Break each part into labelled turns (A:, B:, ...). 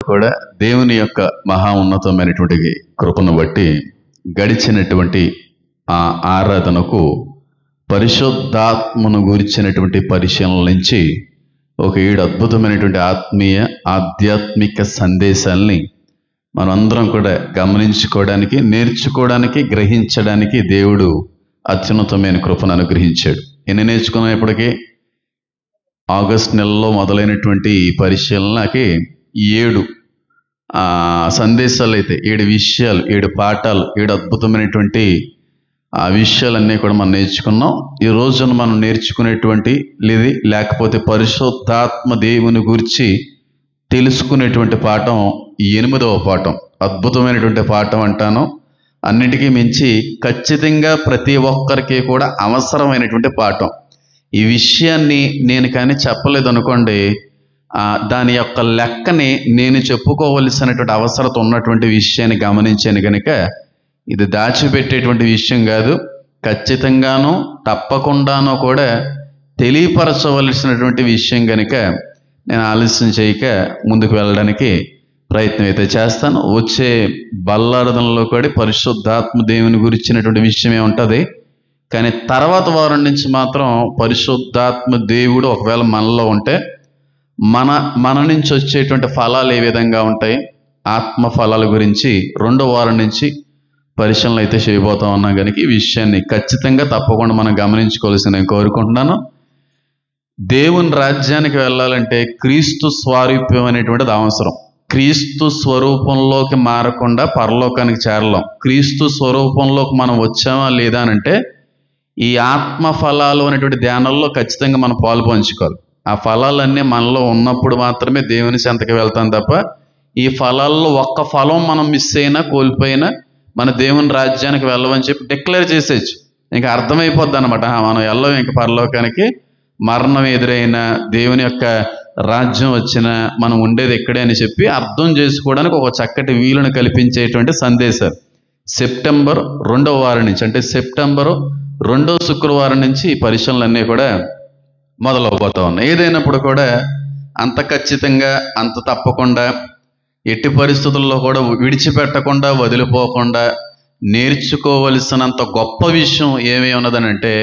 A: కూడా దేవుని యొక్క మహా ఉన్నతమైనటువంటి కృపను బట్టి గడిచినటువంటి ఆ ఆరాధనకు పరిశుద్ధాత్మను గురించినటువంటి పరిశీలన నుంచి ఒక 7 అద్భుతమైనటువంటి ఆధ్యాత్మిక సందేశాలని మనందరం కూడా గమనించుకోవడానికి, నేర్చుకోవడానికి, గ్రహించడానికి దేవుడు అత్యున్నతమైన కృపను అనుగ్రహించాడు. ఎన్ని నేర్చుకునేప్పటికీ ఆగస్టు నెలలో మొదలైనటువంటి ఈ పరిశీలనకి 7 సందేశాలు అయితే 7 విషయాలు, 7 పాఠాలు, 7 అద్భుతమైనటువంటి ఆ విషయాలన్నీ కూడా మనం నేర్చుకున్నాం. ఈ రోజున మనం నేర్చుకునేటువంటి లేకపోతే పరిశుద్ధాత్మ దేవుని గురించి తెలుసుకునేటువంటి పాఠం 8వ పాఠం. అద్భుతమైనటువంటి పాఠం అంటాను. అన్నిటికీ మించి ఖచ్చితంగా ప్రతి ఒక్కరికి కూడా అవసరమైనటువంటి పాఠం. ఈ విషయాన్ని నేను కానీ చెప్పలేదు అనుకోండి, దాని యొక్క లెక్కని నేను చెప్పుకోవలసినటువంటి అవసరత ఉన్నటువంటి విషయాన్ని గమనించాను కనుక ఇది దాచిపెట్టేటువంటి విషయం కాదు. ఖచ్చితంగాను తప్పకుండానూ కూడా తెలియపరచవలసినటువంటి విషయం కనుక నేను ఆలస్యం చేయక ముందుకు వెళ్ళడానికి ప్రయత్నం అయితే చేస్తాను. వచ్చే బల్లారాధనలో కూడా పరిశుద్ధాత్మ దేవుని గురించినటువంటి విషయమే ఉంటుంది. కానీ తర్వాత వారం నుంచి మాత్రం పరిశుద్ధాత్మ దేవుడు ఒకవేళ మనలో ఉంటే మన నుంచి వచ్చేటువంటి ఫలాలు ఏ విధంగా ఉంటాయి, ఆత్మ ఫలాల గురించి 2వ వారం నుంచి పరిశీలన అయితే చేయబోతా ఉన్నాం కనుక ఈ విషయాన్ని ఖచ్చితంగా తప్పకుండా మనం గమనించుకోవాల్సింది నేను కోరుకుంటున్నాను. దేవుని రాజ్యానికి వెళ్ళాలంటే క్రీస్తు స్వారూప్యం అనేటువంటిది అవసరం. క్రీస్తు స్వరూపంలోకి మారకుండా పరలోకానికి చేరలేం. క్రీస్తు స్వరూపంలోకి మనం వచ్చామా లేదా అంటే ఈ ఆత్మ ఫలాలు అనేటువంటి ధ్యానంలో ఖచ్చితంగా మనం పాలు పంచుకోవాలి. ఆ ఫలాలన్నీ మనలో ఉన్నప్పుడు మాత్రమే దేవుని చెంతకి వెళ్తాం తప్ప ఈ ఫలాల్లో ఒక్క ఫలం మనం మిస్ అయినా కోల్పోయినా మన దేవుని రాజ్యానికి వెళ్ళమని చెప్పి డిక్లేర్ చేసేచ్చు. ఇంకా అర్థమైపోద్ది అనమాట, మనం వెళ్ళం ఇంక పరలోకానికి. మరణం ఎదురైనా దేవుని యొక్క రాజ్యం వచ్చినా మనం ఉండేది ఎక్కడే అని చెప్పి అర్థం చేసుకోవడానికి ఒక చక్కటి వీలును కల్పించేటువంటి సందేశాలు సెప్టెంబర్ 2వ వారం నుంచి, అంటే సెప్టెంబర్ 2వ శుక్రవారం నుంచి ఈ పరిశీలనలన్నీ కూడా మొదలవబోతా ఉన్నాయి. ఏదైనప్పుడు కూడా అంత ఖచ్చితంగా, అంత తప్పకుండా, ఎట్టి పరిస్థితుల్లో కూడా విడిచిపెట్టకుండా, వదిలిపోకుండా నేర్చుకోవలసినంత గొప్ప విషయం ఏమి ఉన్నదనంటే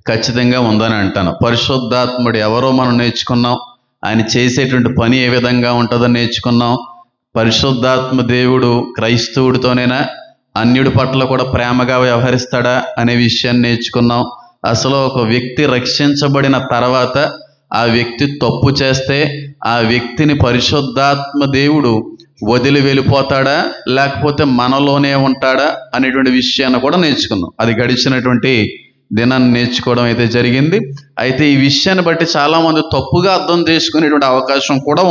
A: ఖచ్చితంగా ఉందని అంటాను. పరిశుద్ధాత్ముడు ఎవరో మనం నేర్చుకున్నాం, ఆయన చేసేటువంటి పని ఏ విధంగా ఉంటుందని నేర్చుకున్నాం. పరిశుద్ధాత్మ దేవుడు క్రైస్తవుడితోనైనా అన్యుడి పట్ల కూడా ప్రేమగా వ్యవహరిస్తాడా అనే విషయాన్ని నేర్చుకున్నాం. అసలు ఒక వ్యక్తి రక్షించబడిన తర్వాత ఆ వ్యక్తి తప్పు చేస్తే ఆ వ్యక్తిని పరిశుద్ధాత్మ దేవుడు వదిలి వెళ్ళిపోతాడా లేకపోతే మనలోనే ఉంటాడా అనేటువంటి విషయాన్ని కూడా నేర్చుకున్నాం. అది గడిచినటువంటి దినాన్ని నేర్చుకోవడం అయితే జరిగింది. అయితే ఈ విషయాన్ని బట్టి చాలామంది తప్పుగా అర్థం చేసుకునేటువంటి అవకాశం కూడా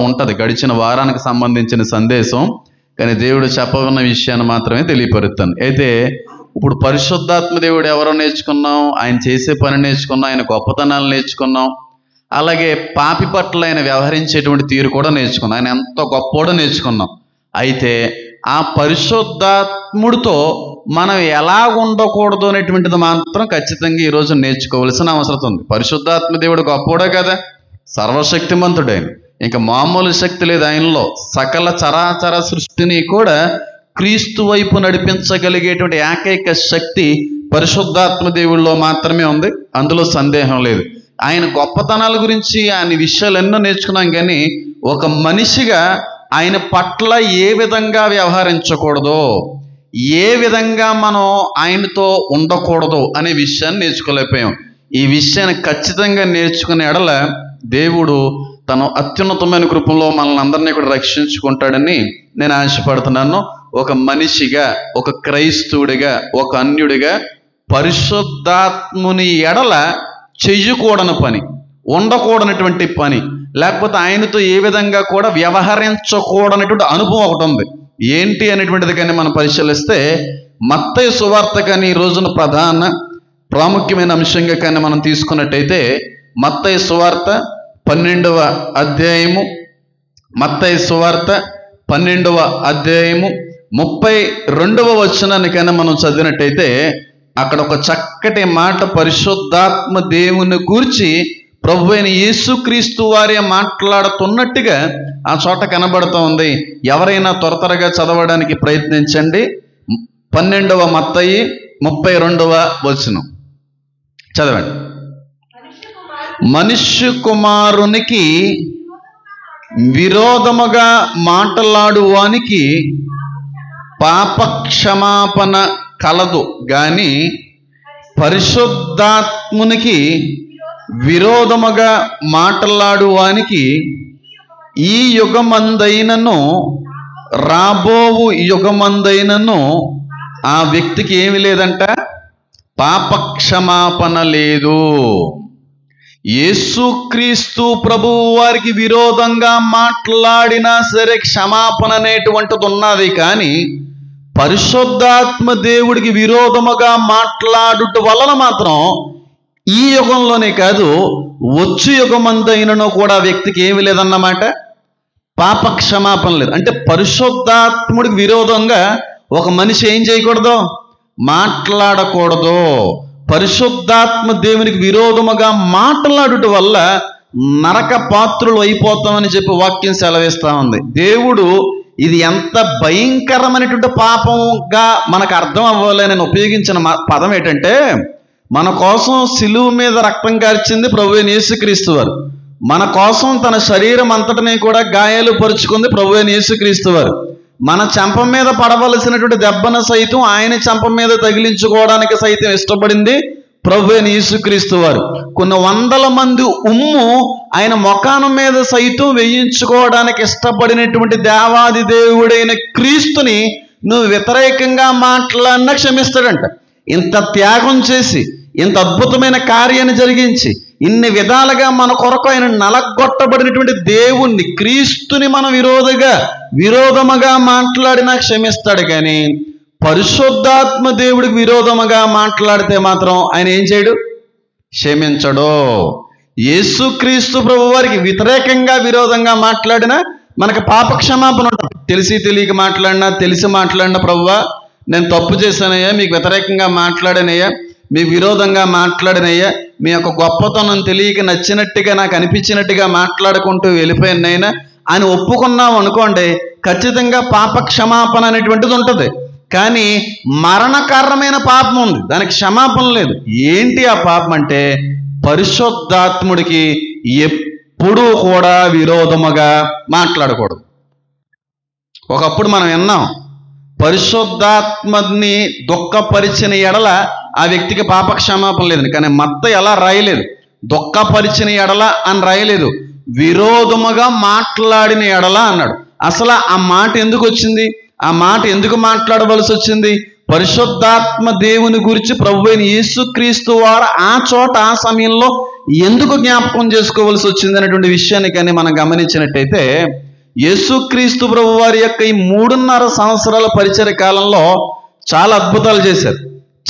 A: ఉంటుంది. గడిచిన వారానికి సంబంధించిన సందేశం, కానీ దేవుడు చెప్పనున్న విషయాన్ని మాత్రమే తెలియపరుస్తాను. అయితే ఇప్పుడు పరిశుద్ధాత్మ దేవుడు ఎవరో నేర్చుకున్నాం, ఆయన చేసే పని నేర్చుకున్నాం, ఆయన గొప్పతనాలు నేర్చుకున్నాం. అలాగే పాపి పట్ల ఆయన వ్యవహరించేటువంటి తీరు కూడా నేర్చుకున్నాం, ఆయన ఎంతో గొప్పోడో నేర్చుకున్నాం. అయితే ఆ పరిశుద్ధాత్ముడితో మనం ఎలా ఉండకూడదు అనేటువంటిది మాత్రం ఖచ్చితంగా ఈరోజు నేర్చుకోవాల్సిన అవసరం ఉంది. పరిశుద్ధాత్మ దేవుడు గొప్పోడే కదా, సర్వశక్తిమంతుడైన, ఇంకా మామూలు శక్తి లేదు ఆయనలో. సకల చరాచర సృష్టిని కూడా క్రీస్తు వైపు నడిపించగలిగేటువంటి ఏకైక శక్తి పరిశుద్ధాత్మ దేవుళ్ళలో మాత్రమే ఉంది, అందులో సందేహం లేదు. ఆయన గొప్పతనాల గురించి ఆయన విషయాలు ఎన్నో నేర్చుకున్నాం, కానీ ఒక మనిషిగా ఆయన పట్ల ఏ విధంగా వ్యవహరించకూడదో, ఏ విధంగా మనం ఆయనతో ఉండకూడదు అనే విషయాన్ని నేర్చుకోలేకపోయాం. ఈ విషయాన్ని ఖచ్చితంగా నేర్చుకునే ఎడల దేవుడు తన అత్యున్నతమైన కృపలో మనల్ని అందరినీ కూడా రక్షించుకుంటాడని నేను ఆశపడుతున్నాను. ఒక మనిషిగా, ఒక క్రైస్తవుడిగా, ఒక అన్యుడిగా పరిశుద్ధాత్ముని ఎడల చెయ్యకూడని పని, ఉండకూడనటువంటి పని, లేకపోతే ఆయనతో ఏ విధంగా కూడా వ్యవహరించకూడనటువంటి అనుభవం ఒకటి ఉంది. ఏంటి అనేటువంటిది కానీ మనం పరిశీలిస్తే మత్తయి సువార్త కానీ ఈ రోజున ప్రాముఖ్యమైన అంశంగా కానీ మనం తీసుకున్నట్టయితే మత్తయి సువార్త 12వ అధ్యాయము, మత్తయి సువార్త 12వ అధ్యాయము 32వ వచనాన్ని కానీ మనం చదివినట్టయితే అక్కడ ఒక చక్కటి మాట పరిశుద్ధాత్మ దేవుని గూర్చి ప్రభు అయిన యేసుక్రీస్తు వారే మాట్లాడుతున్నట్టుగా ఆ చోట కనబడుతూ ఉంది. ఎవరైనా త్వరగా చదవడానికి ప్రయత్నించండి. 12వ మత్తయి 32వ వచనం చదవండి. మనుష్య కుమారునికి విరోధముగా మాట్లాడువానికి పాపక్షమాపణ కలదు గాని పరిశుద్ధాత్మునికి విరోధముగా మాట్లాడువానికి ఈ యుగమందైనను రాబోవు యుగమందైనను ఆ వ్యక్తికి ఏమి లేదంట, పాపక్షమాపణ లేదు. యేసుక్రీస్తు ప్రభువు వారికి విరోధంగా మాట్లాడినా సరే క్షమాపణ అనేటువంటిది ఉన్నది. కానీ పరిశుద్ధాత్మ దేవుడికి విరోధముగా మాట్లాడుట వలన మాత్రం ఈ యుగంలోనే కాదు వచ్చు యుగమందైనను కూడా వ్యక్తికి ఏమి లేదన్నమాట, పాప క్షమాపణ లేదు. అంటే పరిశుద్ధాత్ముడికి విరోధంగా ఒక మనిషి ఏం చేయకూడదు, మాట్లాడకూడదు. పరిశుద్ధాత్మ దేవునికి విరోధముగా మాట్లాడుట వల్ల నరక పాత్రులు అయిపోతామని చెప్పి వాక్యం సెలవిస్తూ ఉంది. దేవుడు ఇది ఎంత భయంకరమైనటువంటి పాపంగా మనకు అర్థం అవ్వాలి నేను ఉపయోగించిన పదం ఏంటంటే, మన కోసం సిలువ మీద రక్తం కార్చింది ప్రభువైన యేసుక్రీస్తు వారు. మన కోసం తన శరీరం అంతటినీ కూడా గాయాలు పరుచుకుంది ప్రభువైన యేసుక్రీస్తు వారు. మన చెంప మీద పడవలసినటువంటి దెబ్బను సైతం ఆయన చెంప మీద తగిలించుకోవడానికి సైతం ఇష్టపడింది ప్రభువైన యేసుక్రీస్తు వారు. కొన్ని వందల మంది ఉమ్ము ఆయన ముఖాన మీద సైతం వేయించుకోవడానికి ఇష్టపడినటువంటి దేవాది దేవుడైన క్రీస్తుని నువ్వు వ్యతిరేకంగా మాట్లాడినా క్షమిస్తాడంట. ఇంత త్యాగం చేసి ఇంత అద్భుతమైన కార్యాన్ని జరిగించి ఇన్ని విధాలుగా మన కొరకు ఆయన నలగొట్టబడినటువంటి దేవుణ్ణి క్రీస్తుని మనం విరోధముగా మాట్లాడినా క్షమిస్తాడు. కానీ పరిశుద్ధాత్మ దేవుడికి విరోధముగా మాట్లాడితే మాత్రం ఆయన ఏం చేయడు, క్షమించడు. యేసుక్రీస్తు ప్రభు వారికి వ్యతిరేకంగా విరోధంగా మాట్లాడినా మనకు పాప క్షమాపణ ఉంటుంది. తెలిసి తెలియక మాట్లాడినా తెలిసి మాట్లాడినా ప్రభువా నేను తప్పు చేశానయ్యా, మీకు వ్యతిరేకంగా మాట్లాడానయ్యా, మీకు విరోధంగా మాట్లాడినయ్యా, మీ యొక్క గొప్పతనం తెలియక నచ్చినట్టుగా నాకు అనిపించినట్టుగా మాట్లాడుకుంటూ వెళ్ళిపోయినైనా అని ఒప్పుకున్నాం అనుకోండి, ఖచ్చితంగా పాప క్షమాపణ అనేటువంటిది ఉంటుంది. కానీ మరణకారణమైన పాపం ఉంది, దానికి క్షమాపణ లేదు. ఏంటి ఆ పాపం అంటే పరిశుద్ధాత్ముడికి ఎప్పుడూ కూడా విరోధముగా మాట్లాడకూడదు. ఒకప్పుడు మనం విన్నాం, పరిశుద్ధాత్మని దుఃఖపరిచిన ఎడల ఆ వ్యక్తికి పాప క్షమాపణ లేదని. కానీ మత్తయి అలా రాయలేదు, దుఃఖపరిచిన ఎడల అని రాయలేదు, విరోధముగా మాట్లాడిన ఎడల అన్నాడు. అసలు ఆ మాట ఎందుకు వచ్చింది, ఆ మాట ఎందుకు మాట్లాడవలసి వచ్చింది? పరిశుద్ధాత్మ దేవుని గురించి ప్రభువైన యేసుక్రీస్తు వారు ఆ చోట ఆ సమయంలో ఎందుకు జ్ఞాపకం చేసుకోవలసి వచ్చింది అనేటువంటి విషయాన్ని కానీ మనం గమనించినట్టయితే, యేసుక్రీస్తు ప్రభు వారి యొక్క ఈ 3.5 సంవత్సరాల పరిచర్య కాలంలో చాలా అద్భుతాలు చేశారు,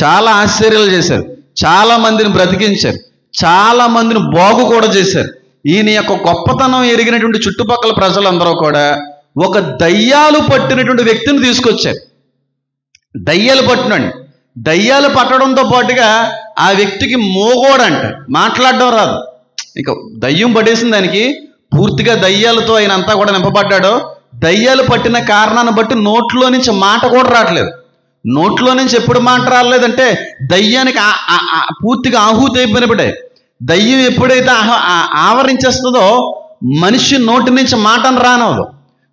A: చాలా ఆశ్చర్యాలు చేశారు, చాలా మందిని బ్రతికించారు, చాలా మందిని బాగు కూడా చేశారు. ఈయన యొక్క గొప్పతనం ఎరిగినటువంటి చుట్టుపక్కల ప్రజలందరూ కూడా ఒక దయ్యాలు పట్టినటువంటి వ్యక్తిని తీసుకొచ్చారు. దయ్యాలు పట్టినండి, దయ్యాలు పట్టడంతో పాటుగా ఆ వ్యక్తికి మోగోడంట, మాట్లాడడం రాదు. ఇక దయ్యం పట్టేసిన దానికి పూర్తిగా దయ్యాలతో ఆయన అంతా కూడా నింపబడ్డాడు. దయ్యాలు పట్టిన కారణాన్ని బట్టి నోట్లో నుంచి మాట కూడా రావట్లేదు. నోట్లో నుంచి ఎప్పుడు మాట రాలేదంటే దయ్యానికి పూర్తిగా ఆహుతి అయిపోయినప్పుడే. దయ్యం ఎప్పుడైతే ఆవరించేస్తుందో మనిషి నోటి నుంచి మాటను రానవదు,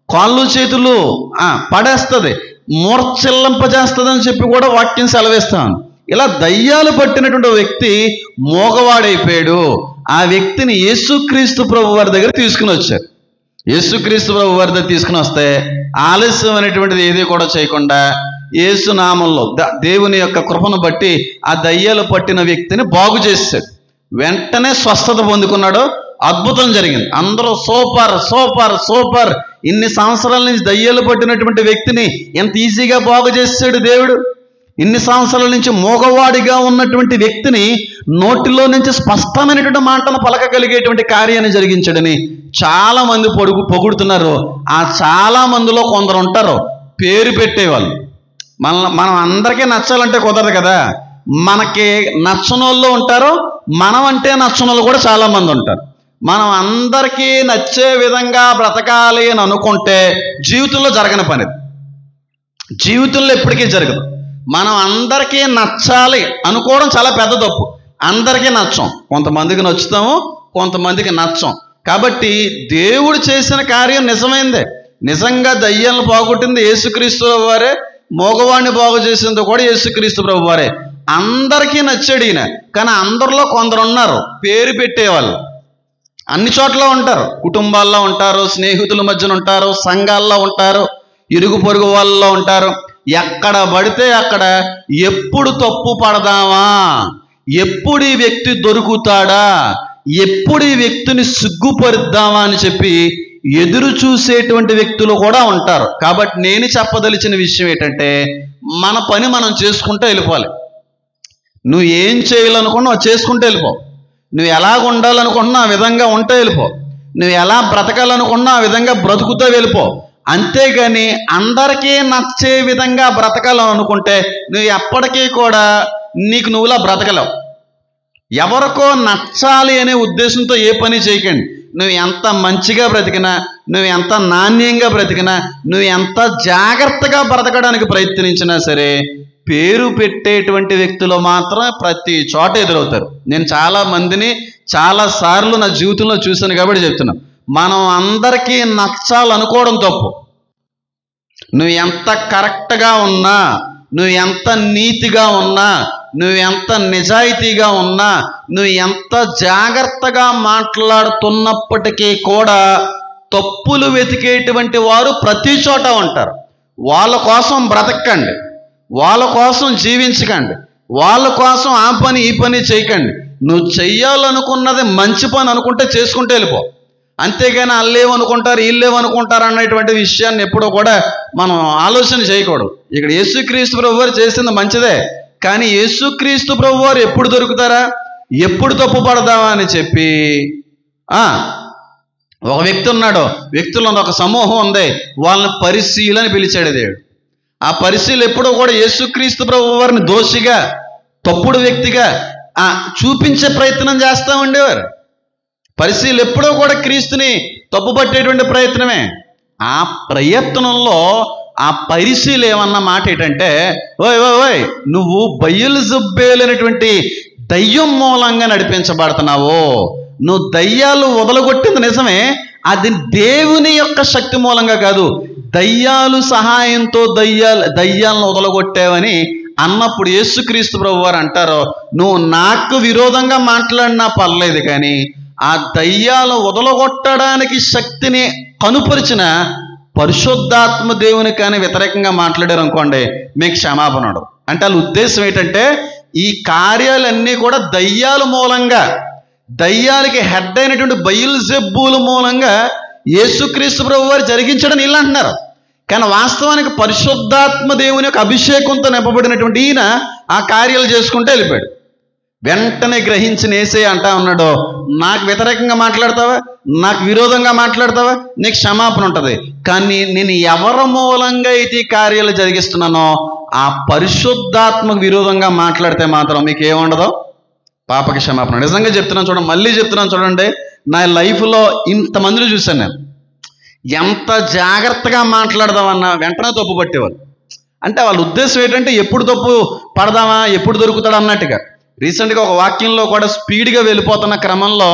A: కాళ్ళు చేతులు పడేస్తుంది, మూర్ఛిల్లింపజేస్తుంది అని చెప్పి కూడా వాక్యం సెలవిస్తాను. ఇలా దయ్యాలు పట్టినటువంటి వ్యక్తి మోగవాడైపోయాడు. ఆ వ్యక్తిని యేసుక్రీస్తు ప్రభు వారి దగ్గర తీసుకుని వచ్చారు. యేసుక్రీస్తు ప్రభు వారి దగ్గర తీసుకుని వస్తే ఆలస్యం అనేటువంటిది ఏది కూడా చేయకుండా యేసు నామంలో దేవుని యొక్క కృపను బట్టి ఆ దయ్యాలు పట్టిన వ్యక్తిని బాగు చేశాడు. వెంటనే స్వస్థత పొందుకున్నాడు, అద్భుతం జరిగింది. అందరూ సూపర్ సూపర్ సూపర్, ఇన్ని సంవత్సరాల నుంచి దయ్యాలు పట్టినటువంటి వ్యక్తిని ఎంత ఈజీగా బాగు చేశాడు దేవుడు. ఇన్ని సంవత్సరాల నుంచి మోగవాడిగా ఉన్నటువంటి వ్యక్తిని నోటిలో నుంచి స్పష్టమైనటువంటి మాటను పలకగలిగేటువంటి కార్యాన్ని జరిగించాడని చాలా మంది పొగుడుతున్నారు. ఆ చాలా మందిలో కొందరు ఉంటారు పేరు పెట్టేవాళ్ళు. మనం అందరికీ నచ్చాలంటే కుదరదు కదా. మనకి నచ్చనోళ్ళు ఉంటారు, మనం అంటే నచ్చని వాళ్ళు కూడా చాలామంది ఉంటారు. మనం అందరికీ నచ్చే విధంగా బ్రతకాలి అని అనుకుంటే జీవితంలో జరగని పని, జీవితంలో ఎప్పటికీ జరగదు. మనం అందరికీ నచ్చాలి అనుకోవడం చాలా పెద్ద తప్పు. అందరికీ నచ్చం, కొంతమందికి నచ్చుతాము, కొంతమందికి నచ్చం. కాబట్టి దేవుడు చేసిన కార్యం నిజమైందే. నిజంగా దయ్యాలను పోగొట్టింది యేసుక్రీస్తు ప్రభు వారే, మోగవాడిని బాగు చేసింది కూడా యేసుక్రీస్తు ప్రభు వారే. అందరికీ నచ్చాడు ఈయన. కానీ అందరిలో కొందరు ఉన్నారు పేరు పెట్టేవాళ్ళు. అన్ని చోట్ల ఉంటారు, కుటుంబాల్లో ఉంటారు, స్నేహితుల మధ్యన ఉంటారు, సంఘాల్లో ఉంటారు, ఇరుగు పొరుగు వాళ్ళలో ఉంటారు. ఎక్కడ పడితే అక్కడ ఎప్పుడు తప్పు పడదామా, ఎప్పుడు ఈ వ్యక్తి దొరుకుతాడా, ఎప్పుడు ఈ వ్యక్తిని సిగ్గుపరుద్దామా అని చెప్పి ఎదురు చూసేటువంటి వ్యక్తులు కూడా ఉంటారు. కాబట్టి నేను చెప్పదలిచిన విషయం ఏంటంటే, మన పని మనం చేసుకుంటూ వెళ్ళిపోవాలి. నువ్వు ఏం చేయాలనుకున్నా చేసుకుంటూ వెళ్ళిపో. నువ్వు ఎలాగ ఉండాలనుకున్నా ఆ విధంగా ఉంటూ వెళ్ళిపో. నువ్వు ఎలా బ్రతకాలనుకున్నా ఆ విధంగా బ్రతుకుతూ వెళ్ళిపో. అంతేగాని అందరికీ నచ్చే విధంగా బ్రతకాలని అనుకుంటే నువ్వు ఎప్పటికీ కూడా నీకు నువ్వులా బ్రతకలేవు. ఎవరికో నచ్చాలి అనే ఉద్దేశంతో ఏ పని చేయకండి. నువ్వు ఎంత మంచిగా బ్రతికినా, నువ్వు ఎంత నాణ్యంగా బ్రతికినా, నువ్వు ఎంత జాగ్రత్తగా బ్రతకడానికి ప్రయత్నించినా సరే పేరు పెట్టేటువంటి వ్యక్తులు మాత్రం ప్రతి చోట ఎదురవుతారు. నేను చాలా మందిని చాలాసార్లు నా జీవితంలో చూశాను కాబట్టి చెప్తున్నా. మనం అందరికీ నచ్చాలనుకోవడం తప్పు. నువ్వు ఎంత కరెక్ట్గా ఉన్నా, నువ్వు ఎంత నీతిగా ఉన్నా, నువ్వు ఎంత నిజాయితీగా ఉన్నా, నువ్వు ఎంత జాగ్రత్తగా మాట్లాడుతున్నప్పటికీ కూడా తప్పులు వెతికేటువంటి వారు ప్రతి చోట ఉంటారు. వాళ్ళ కోసం బ్రతకండి, వాళ్ళ కోసం జీవించకండి, వాళ్ళ కోసం ఆ పని ఈ పని చేయకండి. నువ్వు చెయ్యాలనుకున్నది మంచి పని అనుకుంటే చేసుకుంటూ వెళ్ళిపో. అంతేగాని అల్లేమనుకుంటారు వీళ్ళేమనుకుంటారు అన్నటువంటి విషయాన్ని ఎప్పుడూ కూడా మనం ఆలోచన చేయకూడదు. ఇక్కడ యేసుక్రీస్తు ప్రభు వారు చేసింది మంచిదే, కానీ యేసుక్రీస్తు ప్రభు వారు ఎప్పుడు దొరుకుతారా, ఎప్పుడు తప్పు పడదామా అని చెప్పి ఒక వ్యక్తి ఉన్నాడు, వ్యక్తుల్లో ఒక సమూహం ఉంది, వాళ్ళని పరిశీలని పిలిచాడు దేవుడు. ఆ పరిశీలు ఎప్పుడూ కూడా యేసుక్రీస్తు ప్రభు వారిని దోషిగా, తప్పుడు వ్యక్తిగా చూపించే ప్రయత్నం చేస్తూ ఉండేవారు. పరిశీలు ఎప్పుడూ కూడా క్రీస్తుని తప్పుపట్టేటువంటి ప్రయత్నమే. ఆ ప్రయత్నంలో ఆ పరిశీలు ఏమన్న మాట ఏంటంటే, ఓయ్ ఓయ్ ఓయ్ నువ్వు బయల్జెబూలనేటువంటి దయ్యం మూలంగా నడిపించబడుతున్నావు. నువ్వు దయ్యాలు వదలగొట్టింది నిజమే, అది దేవుని యొక్క శక్తి మూలంగా కాదు, దయ్యాలు సహాయంతో దయ్యాలను వదలగొట్టావని అన్నప్పుడు యేసుక్రీస్తు ప్రభు వారు అంటారు, నువ్వు నాకు విరోధంగా మాట్లాడినా పర్లేదు, కానీ ఆ దయ్యాలు వదలగొట్టడానికి శక్తిని కనుపరిచిన పరిశుద్ధాత్మ దేవుని కానీ వ్యతిరేకంగా మాట్లాడారు అనుకోండి, మీకు క్షమాపణ ఉండదు. అంటే వాళ్ళ ఉద్దేశం ఏంటంటే ఈ కార్యాలన్నీ కూడా దయ్యాల మూలంగా, దయ్యాలకి హెడ్ అయినటువంటి బయల్జెబూల మూలంగా యేసుక్రీస్తు ప్రభు వారు జరిగించడం వీళ్ళు అంటున్నారు. కానీ వాస్తవానికి పరిశుద్ధాత్మ దేవుని యొక్క అభిషేకంతో నింపబడినటువంటి ఈయన ఆ కార్యాలు చేసుకుంటూ వెళ్ళిపోయాడు. వెంటనే గ్రహించిన యేసయ్య అంటా ఉన్నాడు, నాకు వ్యతిరేకంగా మాట్లాడతావా, నాకు విరోధంగా మాట్లాడతావా, నీకు క్షమాపణ ఉంటుంది. కానీ నేను ఎవరి మూలంగా అయితే ఈ కార్యాలు జరిగిస్తున్నానో ఆ పరిశుద్ధాత్మకు విరోధంగా మాట్లాడితే మాత్రం మీకు ఏముండదు, పాపకి క్షమాపణ. నిజంగా చెప్తున్నాను చూడండి, మళ్ళీ చెప్తున్నాను చూడండి, నా లైఫ్లో ఇంతమందిని చూశాను నేను. ఎంత జాగ్రత్తగా మాట్లాడదామన్నా వెంటనే తప్పు పట్టేవాళ్ళు. అంటే వాళ్ళ ఉద్దేశం ఏంటంటే ఎప్పుడు తప్పు పడదామా, ఎప్పుడు దొరుకుతాడు అన్నట్టుగా. రీసెంట్గా ఒక వాక్యంలో కూడా స్పీడ్గా వెళ్ళిపోతున్న క్రమంలో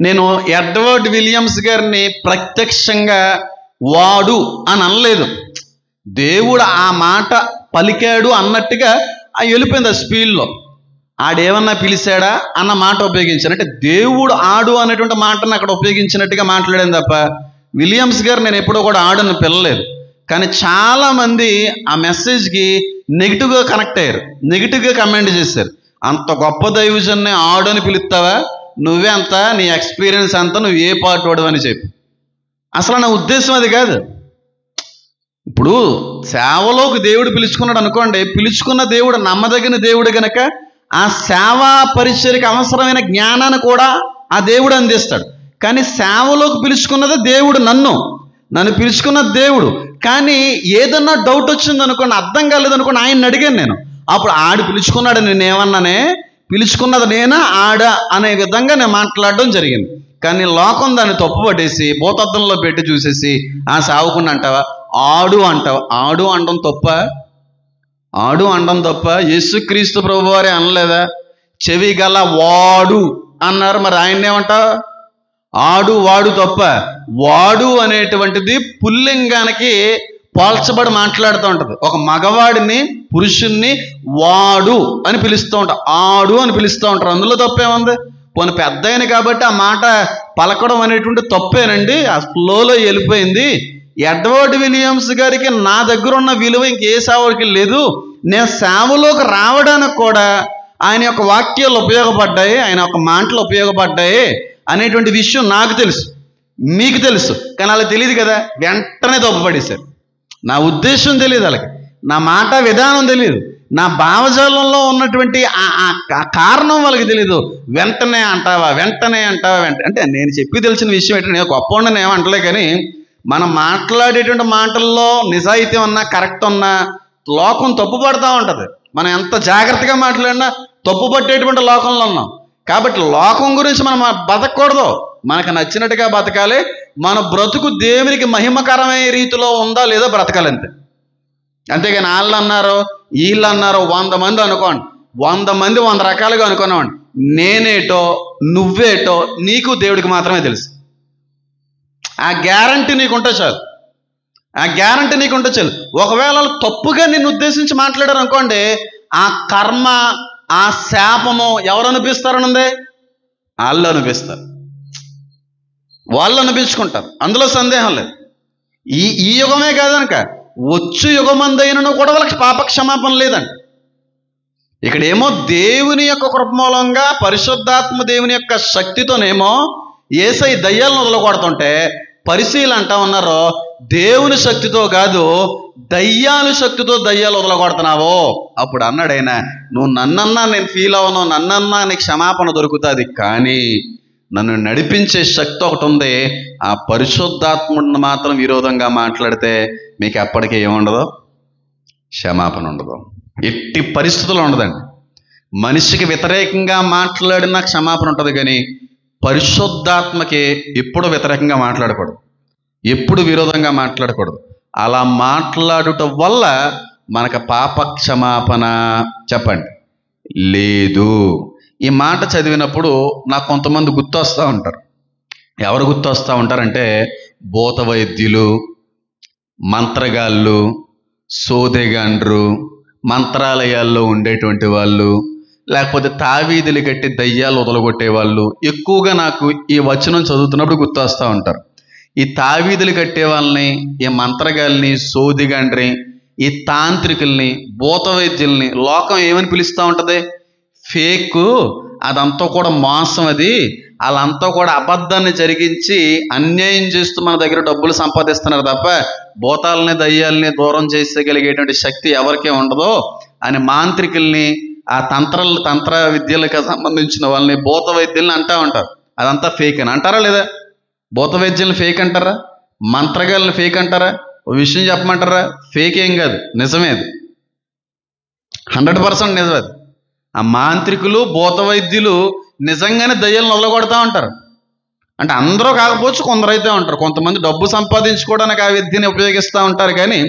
A: నేను ఎడ్వర్డ్ విలియమ్స్ గారిని ప్రత్యక్షంగా వాడు అని అనలేదు, దేవుడు ఆ మాట పలికాడు అన్నట్టుగా వెళ్ళిపోయింది ఆ స్పీడ్లో. ఆడేమన్నా పిలిచాడా అన్న మాట ఉపయోగించాను. అంటే దేవుడు ఆడు అనేటువంటి మాటను అక్కడ ఉపయోగించినట్టుగా మాట్లాడాను తప్ప విలియమ్స్ గారు నేను ఎప్పుడూ కూడా ఆడని పిలలేదు. కానీ చాలామంది ఆ మెసేజ్కి నెగిటివ్గా కనెక్ట్ అయ్యారు, నెగిటివ్గా కమెంట్ చేశారు. అంత గొప్ప దైవజన్ని ఆడు అని పిలుస్తావా, నువ్వే అంత, నీ ఎక్స్పీరియన్స్ అంతా, నువ్వు ఏ పార్ట్ వాడు అని చెప్పి. అసలు నా ఉద్దేశం అది కాదు. ఇప్పుడు సేవలోకి దేవుడు పిలుచుకున్నాడు అనుకోండి, పిలుచుకున్న దేవుడు నమ్మదగిన దేవుడు కనుక ఆ సేవా పరిచర్యకి అవసరమైన జ్ఞానాన్ని కూడా ఆ దేవుడు అందిస్తాడు. కానీ సేవలోకి పిలుచుకున్నది దేవుడు, నన్ను పిలుచుకున్న దేవుడు. కానీ ఏదన్నా డౌట్ వచ్చింది అనుకోండి, అర్థం కాలేదు అనుకోండి, ఆయన్ని అడిగాను నేను. అప్పుడు ఆడు పిలుచుకున్నాడు, నేనేమన్నానే, పిలుచుకున్నది నేనా ఆడా అనే విధంగా నేను మాట్లాడడం జరిగింది. కానీ లోకం దాన్ని తప్పుపట్టేసి భూతద్దంలో పెట్టి చూసేసి ఆ సావుకుండా అంటావా, ఆడు అంటావా? ఆడు అనడం తప్ప, ఆడు అనడం తప్ప. యేసుక్రీస్తు ప్రభు వారే అనలేదా? చెవి గల వాడు అన్నారు, మరి ఆయన ఏమంటావు? ఆడు వాడు తప్ప. వాడు అనేటువంటిది పుల్లింగానికి పోల్చబడి మాట్లాడుతూ ఉంటుంది. ఒక మగవాడిని పురుషుణ్ణి వాడు అని పిలుస్తూ ఉంటారు, ఆడు అని పిలుస్తూ ఉంటారు. అందులో తప్పేముంది? పోనీ పెద్ద అయిన కాబట్టి ఆ మాట పలకడం అనేటువంటి తప్పేనండి, ఆ ఫ్లోలో వెళ్ళిపోయింది. ఎడ్వర్డ్ విలియమ్స్ గారికి నా దగ్గర ఉన్న విలువ ఇంకే సేవకి లేదు. నేను సేవలోకి రావడానికి కూడా ఆయన యొక్క వాక్యాలు ఉపయోగపడ్డాయి, ఆయన యొక్క మాటలు ఉపయోగపడ్డాయి అనేటువంటి విషయం నాకు తెలుసు, మీకు తెలుసు. కానీ అలా తెలియదు కదా, వెంటనే తప్పుపడేశారు. నా ఉద్దేశం తెలియదు వాళ్ళకి, నా మాట విధానం తెలియదు, నా భావజాలంలో ఉన్నటువంటి ఆ కారణం వాళ్ళకి తెలీదు. వెంటనే అంటావా, వెంటనే అంటావా, అంటే నేను చెప్పి తెలిసిన విషయం ఏంటంటే, నేను గొప్ప ఉండని ఏమంటలే, కానీ మనం మాట్లాడేటువంటి మాటల్లో నిజాయితీ ఉన్నా, కరెక్ట్ ఉన్నా లోకం తప్పు పడుతూ ఉంటుంది. మనం ఎంత జాగ్రత్తగా మాట్లాడినా తప్పు పట్టేటువంటి లోకంలో ఉన్నాం. కాబట్టి లోకం గురించి మనం బతకూడదు, మనకు నచ్చినట్టుగా బతకాలి. మన బ్రతుకు దేవునికి మహిమకరమైన రీతిలో ఉందా లేదా బ్రతకాలంతే. అంతేగాని వాళ్ళు అన్నారు వీళ్ళు అన్నారు 100 మంది అనుకోండి, 100 మంది 100 రకాలుగా అనుకున్నామండి. నేనేటో నువ్వేటో నీకు దేవుడికి మాత్రమే తెలుసు. ఆ గ్యారంటీ నీకుంటే చాలు, ఆ గ్యారంటీ నీకుంటే చాలు. ఒకవేళ తప్పుగా నిన్ను ఉద్దేశించి మాట్లాడారు అనుకోండి, ఆ కర్మ ఆ శాపము ఎవరు అనిపిస్తారనుంది? వాళ్ళు అనిపిస్తారు, వాళ్ళు అనిపించుకుంటారు, అందులో సందేహం లేదు. ఈ యుగమే కాదనక వచ్చు యుగమందైనను కూడా వాళ్ళకి పాపక్షమాపణ లేదంట. ఇక్కడేమో దేవుని యొక్క కృప మూలంగా పరిశుద్ధాత్మ దేవుని యొక్క శక్తితోనేమో యేసై దయ్యాలను వదలగొడుతుంటే, పరిశీలు అంటా ఉన్నారు దేవుని శక్తితో కాదు దయ్యాల శక్తితో దయ్యాలు వదలగొడుతున్నావో. అప్పుడు అన్నాడైనా, నువ్వు నన్నన్నా నేను ఫీల్ అవ్వను, నన్నన్నా నీకు క్షమాపణ దొరుకుతుంది, కానీ నన్ను నడిపించే శక్తి ఒకటి ఉంది, ఆ పరిశుద్ధాత్ముడిని మాత్రం విరోధంగా మాట్లాడితే మీకు ఎప్పటికీ ఏముండదు, క్షమాపణ ఉండదు. ఎట్టి పరిస్థితుల్లో ఉండదండి. మనిషికి వ్యతిరేకంగా మాట్లాడినా క్షమాపణ ఉంటుంది, కానీ పరిశుద్ధాత్మకి ఎప్పుడు వ్యతిరేకంగా మాట్లాడకూడదు, ఎప్పుడు విరోధంగా మాట్లాడకూడదు. అలా మాట్లాడుట వల్ల మనకు పాప క్షమాపణ చెప్పండి లేదు. ఈ మాట చదివినప్పుడు నాకు కొంతమంది గుర్తొస్తూ ఉంటారు. ఎవరు గుర్తొస్తూ ఉంటారంటే, భూత వైద్యులు, మంత్రగాళ్ళు, సోదెగాండ్రు, మంత్రాలయాల్లో ఉండేటువంటి వాళ్ళు, లేకపోతే తావీదులు కట్టి దయ్యాలు వదలగొట్టే వాళ్ళు ఎక్కువగా నాకు ఈ వచనం చదువుతున్నప్పుడు గుర్తొస్తూ ఉంటారు. ఈ తావీదులు కట్టే వాళ్ళని, ఈ మంత్రగాల్ని, సోదిగండ్రి, ఈ తాంత్రికుల్ని, భూత వైద్యుల్ని లోకం ఏమని పిలుస్తూ ఉంటుంది? ఫేక్, అదంతా కూడా మోసం, అది వాళ్ళంతా కూడా అబద్ధాన్ని జరిగించి అన్యాయం చేస్తూ మన దగ్గర డబ్బులు సంపాదిస్తున్నారు తప్ప భూతాలని దయ్యాలని దూరం చేసేయగలిగేటువంటి శక్తి ఎవరికే ఉండదో అని మాంత్రికుల్ని, ఆ తంత్ర విద్యలకు సంబంధించిన వాళ్ళని భూత వైద్యుల్ని అంటూ ఉంటారు. అదంతా ఫేక్ అని అంటారా లేదా? భూత వైద్యుల్ని ఫేక్ అంటారా? మంత్రగాళ్ళని ఫేక్ అంటారా? ఓ విషయం చెప్పమంటారా? ఫేక్ ఏం కాదు, నిజమే, అది 100% నిజం. అది ఆ మాంత్రికులు, భూత వైద్యులు నిజంగానే దయ్యాలను వదలగొడతా ఉంటారు. అంటే అందరూ కాకపోవచ్చు, కొందరైతే ఉంటారు. కొంతమంది డబ్బు సంపాదించుకోవడానికి ఆ విద్యని ఉపయోగిస్తూ ఉంటారు, కానీ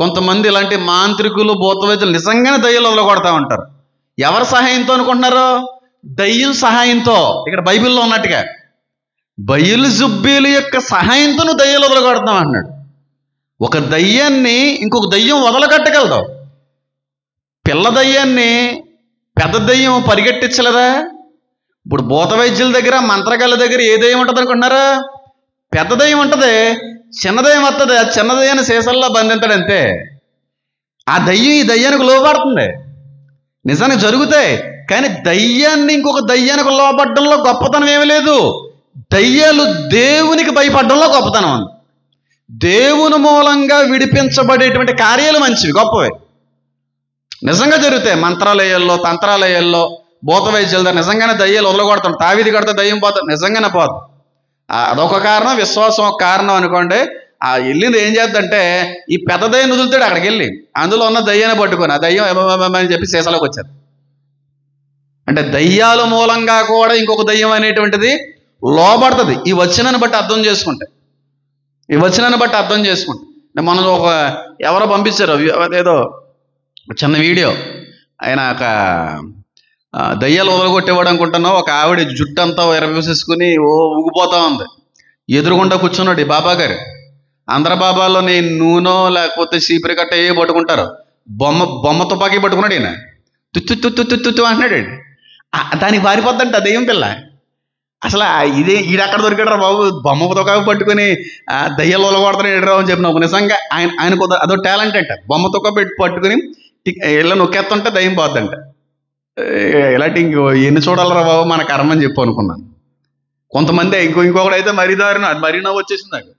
A: కొంతమంది ఇలాంటి మాంత్రికులు, భూత వైద్యులు నిజంగానే దయ్యాలు వదలగొడతా ఉంటారు. ఎవరి సహాయంతో అనుకుంటున్నారు? దయ్యం సహాయంతో. ఇక్కడ బైబిల్లో ఉన్నట్టుగా బయలుజుబ్బేలు యొక్క సహాయంతో నువ్వు దయ్యాలు వదలగొడతావు అన్నాడు. ఒక దయ్యాన్ని ఇంకొక దయ్యం వదలగట్టగలదు. పిల్ల దయ్యాన్ని పెద్ద దయ్యం పరిగెట్టించలేదా? ఇప్పుడు భూత వైద్యుల దగ్గర, మంత్రగాళ్ళ దగ్గర ఏ దయ్యం ఉంటుంది అనుకుంటున్నారా? పెద్ద దయ్యం ఉంటుంది, చిన్న దయ్యం వస్తుంది. ఆ చిన్న దయ్యాన్ని సీసల్లో బంధింతాడు అంతే. ఆ దయ్యం ఈ దయ్యానికి లోపడుతుంది. నిజానికి జరుగుతాయి, కానీ దయ్యాన్ని ఇంకొక దయ్యానికి లోపడడంలో గొప్పతనం ఏమీ లేదు. దయ్యాలు దేవునికి భయపడడంలో గొప్పతనం ఉంది. దేవుని మూలంగా విడిపించబడేటువంటి కార్యాలు మంచివి, గొప్పవి, నిజంగా జరుగుతాయి. మంత్రాలయాల్లో, తంత్రాలయాల్లో, భూత వైద్యుల దగ్గర నిజంగానే దయ్యాలు వదలగొడతాం. తావీది కడితే దయ్యం పోతుంది, నిజంగానే పోదు. అదొక కారణం, విశ్వాసం ఒక కారణం అనుకోండి. ఆ వెళ్ళింది ఏం చేద్దంటే, ఈ పెద్ద దయ్యం వదులుతాడు, అక్కడికి వెళ్ళి అందులో ఉన్న దయ్యాన్ని పట్టుకొని ఆ దయ్యం అని చెప్పి సీసాలోకి వచ్చారు. అంటే దయ్యాల మూలంగా కూడా ఇంకొక దయ్యం అనేటువంటిది లోబడుతుంది. ఈ వచనాన్ని బట్టి అర్థం చేసుకుంటే మనం ఎవరో పంపించారు ఏదో చిన్న వీడియో. ఆయన ఒక దయ్యాలు వదలగొట్టేవాడు అనుకుంటున్నావు. ఒక ఆవిడ జుట్టు అంతా ఎరవేసేసుకుని ఊగిపోతా ఉంది. ఎదురుగుండా కూర్చున్నాడు ఈ బాబా గారు. ఆంధ్ర బాబాలో నేను నూనె లేకపోతే చీపురు కట్ట ఏ పట్టుకుంటారు, బొమ్మ తుపాకీ పట్టుకున్నాడు. ఈయన తుత్తు అంటున్నాడు. దానికి పారిపోద్దంట దయ్యం పిల్ల. అసలు ఈడక్కడ దొరికాడు రా బాబు, బొమ్మ తుపాకీ పట్టుకుని దయ్యాలు వదలగొడతాడు అని చెప్పిన. నిజంగా ఆయనకు అదో టాలెంట్ అంట. బొమ్మ తుపాకీ పట్టుకుని ఇలా నొక్కేస్తుంటే దయ్యం పోద్దంట. ఇలాంటి ఎన్ని చూడాలరా బాబు మన కర్మ అని చెప్పు అనుకున్నాను. కొంతమంది ఇంకొకటి అయితే మరీ దారుణం. అది మరీ నవ్వు వచ్చేసింది నాకు.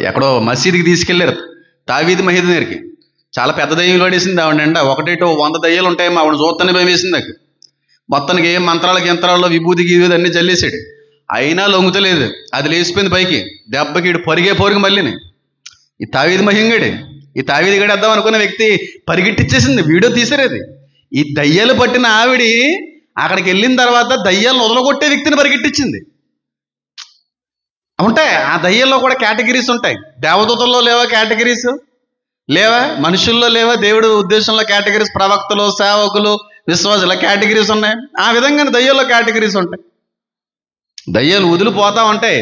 A: ఎక్కడో మసీదుకి తీసుకెళ్ళారు తావీది మహీద్ దగ్గరికి. చాలా పెద్ద దయ్యం పడేసింది ఆవిడ అంట. 100 దయ్యాలు ఉంటాయి. ఆవిడ చూస్తూనే భయం వేసింది నాకు. మొత్తానికి ఏం మంత్రాల్లో విభూతి గీవూది అన్నీ చల్లేసాడు. అయినా లొంగుతలేదు. అది లేచిపోయింది పైకి. దెబ్బకి ఈడు పొరుగు మళ్ళీని. ఈ తావీది మహింగడి, ఈ తావీది గడి వద్దాం అనుకున్న వ్యక్తి పరిగెట్టిచ్చేసింది. వీడియో తీసారేది. ఈ దయ్యాలు పట్టిన ఆవిడి అక్కడికి వెళ్ళిన తర్వాత దయ్యాలను వదలగొట్టే వ్యక్తిని పరిగెట్టించింది. ఉంటాయి ఆ దయ్యాల్లో కూడా కేటగిరీస్ ఉంటాయి. దేవదూతల్లో లేవా కేటగిరీస్? లేవా? మనుషుల్లో లేవా దేవుడు ఉద్దేశంలో కేటగిరీస్? ప్రవక్తలు, సేవకులు, విశ్వాసుల కేటగిరీస్ ఉన్నాయి. ఆ విధంగానే దయ్యాల్లో కేటగిరీస్ ఉంటాయి. దయ్యాలు వదిలిపోతా ఉంటాయి.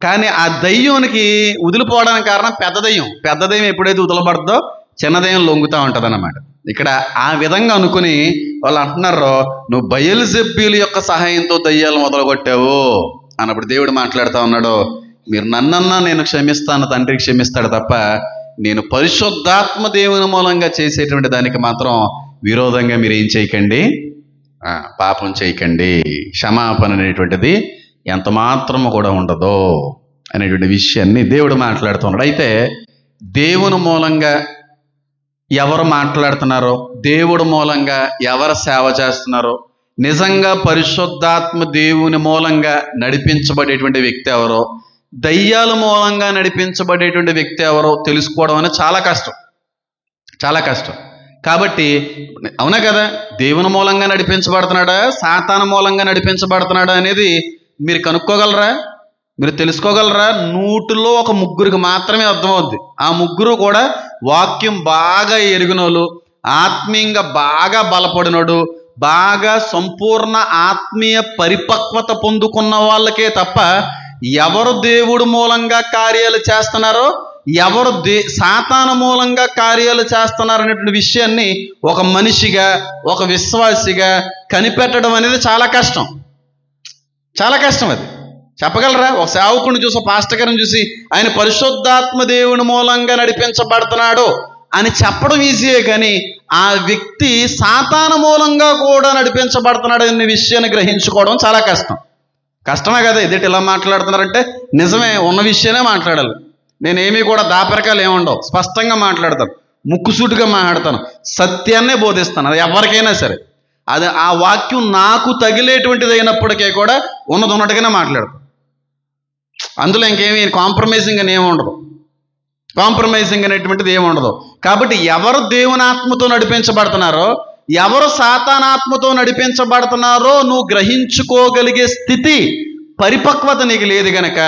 A: కానీ ఆ దయ్యానికి వదిలిపోవడానికి కారణం పెద్ద దయ్యం ఎప్పుడైతే వదలబడదో చిన్న దయ్యం లొంగుతూ ఉంటుంది అన్నమాట. ఇక్కడ ఆ విధంగా అనుకుని వాళ్ళు అంటున్నారు, నువ్వు బయల్జెబ్బూలు యొక్క సహాయంతో దయ్యాలను మొదలుగొట్టావు అన్నప్పుడు దేవుడు మాట్లాడుతూ ఉన్నాడు, మీరు నన్నన్నా నేను క్షమిస్తాను, తండ్రికి క్షమిస్తాడు తప్ప నేను పరిశుద్ధాత్మ దేవుని మూలంగా చేసేటువంటి దానికి మాత్రం విరోధంగా మీరు ఏం చేయకండి, పాపం చేయకండి. క్షమాపణ అనేటువంటిది ఎంత మాత్రము కూడా ఉండదు అనేటువంటి విషయాన్ని దేవుడు మాట్లాడుతున్నాడు. అయితే దేవుని మూలంగా ఎవరు మాట్లాడుతున్నారో, దేవుడు మూలంగా ఎవరు సేవ చేస్తున్నారో, నిజంగా పరిశుద్ధాత్మ దేవుని మూలంగా నడిపించబడేటువంటి వ్యక్తి ఎవరో, దయ్యాల మూలంగా నడిపించబడేటువంటి వ్యక్తి ఎవరో తెలుసుకోవడం అనేది చాలా కష్టం. కాబట్టి అవునా కదా, దేవుని మూలంగా నడిపించబడుతున్నాడా, సాతాను మూలంగా నడిపించబడుతున్నాడా అనేది మీరు కనుక్కోగలరా? మీరు తెలుసుకోగలరా? 100లో 3 మాత్రమే అర్థమవుద్ది. ఆ 3 కూడా వాక్యం బాగా ఎరిగినోళ్ళు, ఆత్మీయంగా బాగా బలపడినోడు, బాగా సంపూర్ణ ఆత్మీయ పరిపక్వత పొందుకున్న వాళ్ళకే తప్ప ఎవరు దేవుడు మూలంగా కార్యాలు చేస్తున్నారో, ఎవరు సాతాను మూలంగా కార్యాలు చేస్తున్నారు అనేటువంటి విషయాన్ని ఒక మనిషిగా, ఒక విశ్వాసిగా కనిపెట్టడం అనేది చాలా కష్టం. అది చెప్పగలరా? ఒక సేవకుని చూసి, పాస్టర్ గారిని చూసి ఆయన పరిశుద్ధాత్మ దేవుని మూలంగా నడిపించబడుతున్నాడు అని చెప్పడం ఈజీయే, కానీ ఆ వ్యక్తి సాతాను మూలంగా కూడా నడిపించబడుతున్నాడు అనే విషయాన్ని గ్రహించుకోవడం చాలా కష్టమే కదా. ఇదేంటి ఇలా మాట్లాడుతున్నారంటే నిజమే, ఉన్న విషయానే మాట్లాడాలి. నేనేమీ కూడా దాపరికాలు ఏముండవు, స్పష్టంగా మాట్లాడతాను, ముక్కుసూటిగా మాట్లాడతాను, సత్యాన్నే బోధిస్తాను. అది ఎవరికైనా సరే, అది ఆ వాక్యం నాకు తగిలేటువంటిది అయినప్పటికీ కూడా ఉన్నట్టుగానే మాట్లాడతాను. అందులో ఇంకేమీ కాంప్రమైజింగ్ అని ఏముండదు, కాంప్రమైజింగ్ అనేటువంటిది ఏముండదు. కాబట్టి ఎవరు దేవుని ఆత్మతో నడిపించబడుతున్నారో, ఎవరు సాతానాత్మతో నడిపించబడుతున్నారో నువ్వు గ్రహించుకోగలిగే స్థితి, పరిపక్వత నీకు లేదు గనక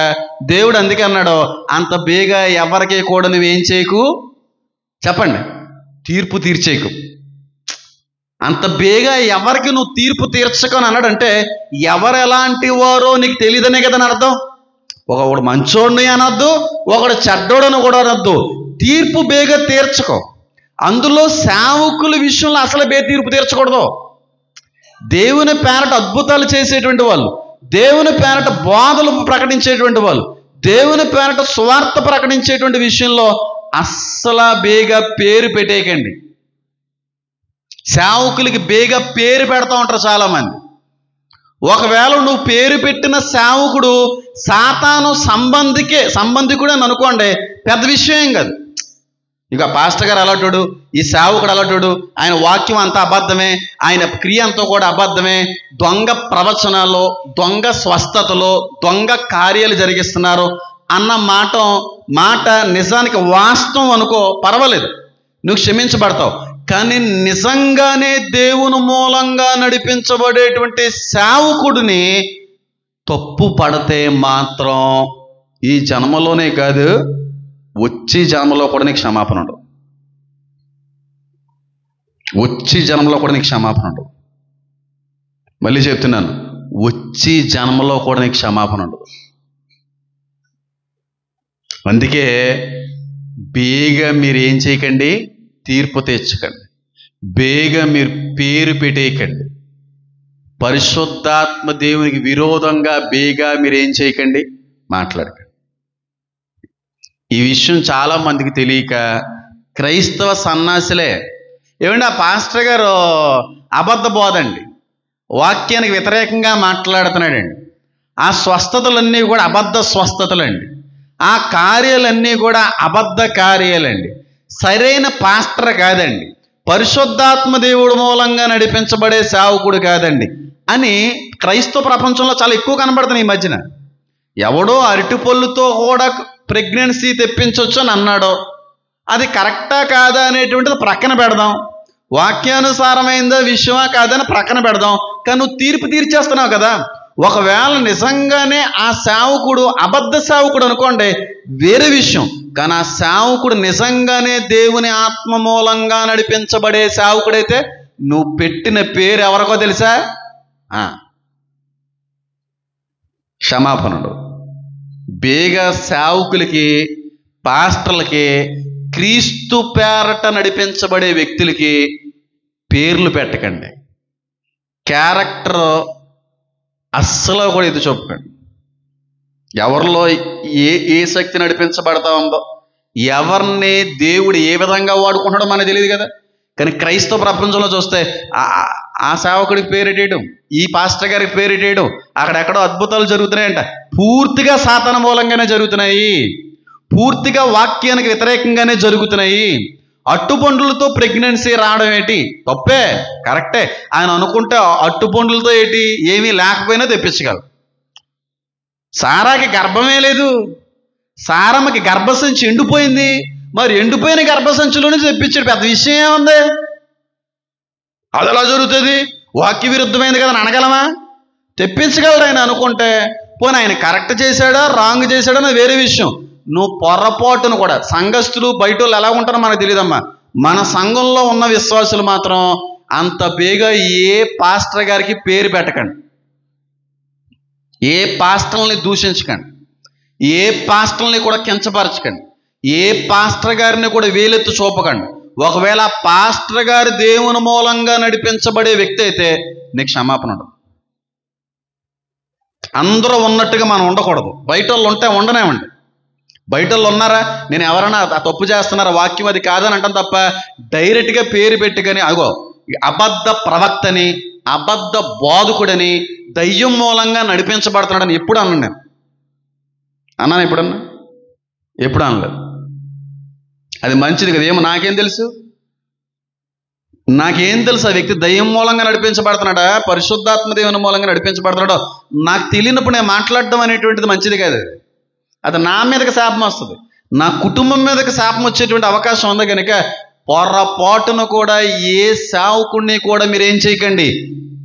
A: దేవుడు అందుకే అన్నాడు, అంత బేగా ఎవరికి కూడా నువ్వేం చేయకు, చెప్పండి, తీర్పు తీర్చేయకు. అంత బేగా ఎవరికి నువ్వు తీర్పు తీర్చకని అన్నాడంటే ఎవరు ఎలాంటి వారో నీకు తెలియదనే కదా అర్థం. ఒకడు మంచోడిని అనొద్దు, ఒకడు చెడ్డోడని కూడా అనొద్దు. తీర్పు బేగా తీర్చకో. అందులో సేవకుల విషయంలో అసలు తీర్పు తీర్చకూడదు. దేవుని పేరట అద్భుతాలు చేసేటువంటి వాళ్ళు, దేవుని పేరట బోధలు ప్రకటించేటువంటి వాళ్ళు, దేవుని పేరట సువార్త ప్రకటించేటువంటి విషయంలో అస్సలు బేగా పేరు పెట్టేయకండి. సేవకులకి బేగా పేరు పెడతా ఉంటారు చాలామంది. ఒకవేళ నువ్వు పేరు పెట్టిన సేవకుడు సాతాను సంబంధికుడు అని అనుకోండి, పెద్ద విషయం ఏం కాదు. ఇక పాస్టర్ గారు అలాంటి, ఈ సేవకుడు అలాంటి, ఆయన వాక్యం అంతా అబద్ధమే, ఆయన క్రియ అంతా కూడా అబద్ధమే, దొంగ ప్రవచనాలు, దొంగ స్వస్థతలు, దొంగ కార్యాలు జరిగిస్తున్నారు అన్న మాట నిజానికి వాస్తవం అనుకో, పర్వాలేదు, నువ్వు క్షమించబడతావు. కానీ నిజంగానే దేవుని మూలంగా నడిపించబడేటువంటి సేవకుడిని తప్పు పడితే మాత్రం ఈ జన్మలోనే కాదు, వచ్చే జన్మలో కూడా నీకు క్షమాపణ ఉండదు. వచ్చే జన్మలో కూడా నీకు క్షమాపణ ఉండదు. మళ్ళీ చెప్తున్నాను, వచ్చే జన్మలో కూడా నీకు క్షమాపణ ఉండదు. అందుకే బేగా మీరు ఏం చేయకండి, తీర్పు తెచ్చుకండి. బేగా మీరు పేరు పెట్టేయకండి. పరిశుద్ధాత్మ దేవునికి విరోధంగా బేగా మీరు ఏం చేయకండి, మాట్లాడకండి. ఈ విషయం చాలా మందికి తెలియక క్రైస్తవ సన్నాసులే, ఏమండి ఆ పాస్టర్ గారు అబద్ధ బోధండి, వాక్యానికి వ్యతిరేకంగా మాట్లాడుతున్నాడండి, ఆ స్వస్థతలన్నీ కూడా అబద్ధ స్వస్థతలండి, ఆ కార్యాలన్నీ కూడా అబద్ధ కార్యాలండి, సరైన పాస్టర్ కాదండి, పరిశుద్ధాత్మ దేవుడు మూలంగా నడిపించబడే సేవకుడు కాదండి అని క్రైస్తవ ప్రపంచంలో చాలా ఎక్కువ కనబడుతుంది ఈ మధ్యన. ఎవడో అరటిపళ్ళుతో కూడా ప్రెగ్నెన్సీ తెప్పించవచ్చు అని అన్నాడో, అది కరెక్టా కాదా అనేటువంటిది ప్రక్కన పెడదాం, వాక్యానుసారమైందో విషయమా కాదని ప్రక్కన పెడదాం. కానీ నువ్వు తీర్పు తీర్చేస్తున్నావు కదా. ఒకవేళ నిజంగానే ఆ సేవకుడు అబద్ధ సేవకుడు అనుకోండి, వేరే విషయం. కానీ ఆ సేవకుడు నిజంగానే దేవుని ఆత్మ మూలంగా నడిపించబడే సేవకుడైతే నువ్వు పెట్టిన పేరు ఎవరికో తెలుసా? క్షమాపణుడు. బేగా సేవకులకి, పాస్టర్లకి, క్రీస్తు పేరట నడిపించబడే వ్యక్తులకి పేర్లు పెట్టకండి. క్యారెక్టర్ అస్సలు కూడా ఇది చూపకండి. ఎవరిలో ఏ శక్తి నడిపించబడతా ఉందో, ఎవరిని దేవుడు ఏ విధంగా వాడుకుంటాడో మనకు తెలియదు కదా. కానీ క్రైస్తవ ప్రపంచంలో చూస్తే ఆ సేవకుడికి పేరెట్టేయడం, ఈ పాస్టర్ గారికి పేరెట్టేయడం, అక్కడెక్కడో అద్భుతాలు జరుగుతున్నాయంట. పూర్తిగా సాతాను మూలంగానే జరుగుతున్నాయి, పూర్తిగా వాక్యానికి వ్యతిరేకంగానే జరుగుతున్నాయి. అట్టుపండ్లతో ప్రెగ్నెన్సీ రావడం ఏంటి? తప్పే, కరెక్టే. ఆయన అనుకుంటే అట్టుపండ్లతో ఏంటి, ఏమీ లేకపోయినా తెప్పించగలరు. సారాకి గర్భమే లేదు, సారమ్మకి గర్భసంచి ఎండిపోయింది, మరి ఎండిపోయిన గర్భసంచిలోనే తెప్పించాడు. పెద్ద విషయం ఏముంది? అది ఎలా జరుగుతుంది? వాక్య విరుద్ధమైంది కదా అని అనగలమా? తెప్పించగలడు ఆయన అనుకుంటే. పోనీ ఆయన కరెక్ట్ చేశాడా రాంగ్ చేశాడా అని వేరే విషయం. నువ్వు పొరపాటును కూడా, సంఘస్థులు బయట వాళ్ళు ఎలా ఉంటారో మనకు తెలియదమ్మా, మన సంఘంలో ఉన్న విశ్వాసులు మాత్రం అంత బేగా ఏ పాస్టర్ గారికి పేరు పెట్టకండి, ఏ పాస్టర్ని దూషించకండి, ఏ పాస్టర్ని కూడా కించపరచకండి, ఏ పాస్టర్ గారిని కూడా వేలెత్తు చూపకండి. ఒకవేళ పాస్టర్ గారు దేవుని మూలంగా నడిపించబడే వ్యక్తి అయితే నీకు క్షమాపణ ఉండదు. అందరూ ఉన్నట్టుగా మనం ఉండకూడదు. బయట వాళ్ళు ఉంటే ఉండనేమండి. బయట వాళ్ళు ఉన్నారా, నేను ఎవరైనా తప్పు చేస్తున్నారా, వాక్యం అది కాదని అంటాం తప్ప డైరెక్ట్గా పేరు పెట్టుకొని అగో అబద్ధ ప్రవక్తని, అబద్ధ బోధకుడని, దయ్యం మూలంగా నడిపించబడుతున్నాడని ఎప్పుడు అన్నాను నేను? అన్నాను ఎప్పుడన్నా? ఎప్పుడు అనలేదు. అది మంచిది కదా. ఏమో నాకేం తెలుసు? నాకేం తెలుసు ఆ వ్యక్తి దయ్యం మూలంగా నడిపించబడుతున్నాడా, పరిశుద్ధాత్మ దేవుని మూలంగా నడిపించబడుతున్నాడో నాకు తెలియనప్పుడు నేను మాట్లాడడం అనేటువంటిది మంచిది కాదు. అది నా మీదకి శాపం వస్తుంది, నా కుటుంబం మీదకి శాపం వచ్చేటువంటి అవకాశం ఉంది. కనుక పొరపాటును కూడా ఏ సేవకుడిని కూడా మీరేం చేయకండి,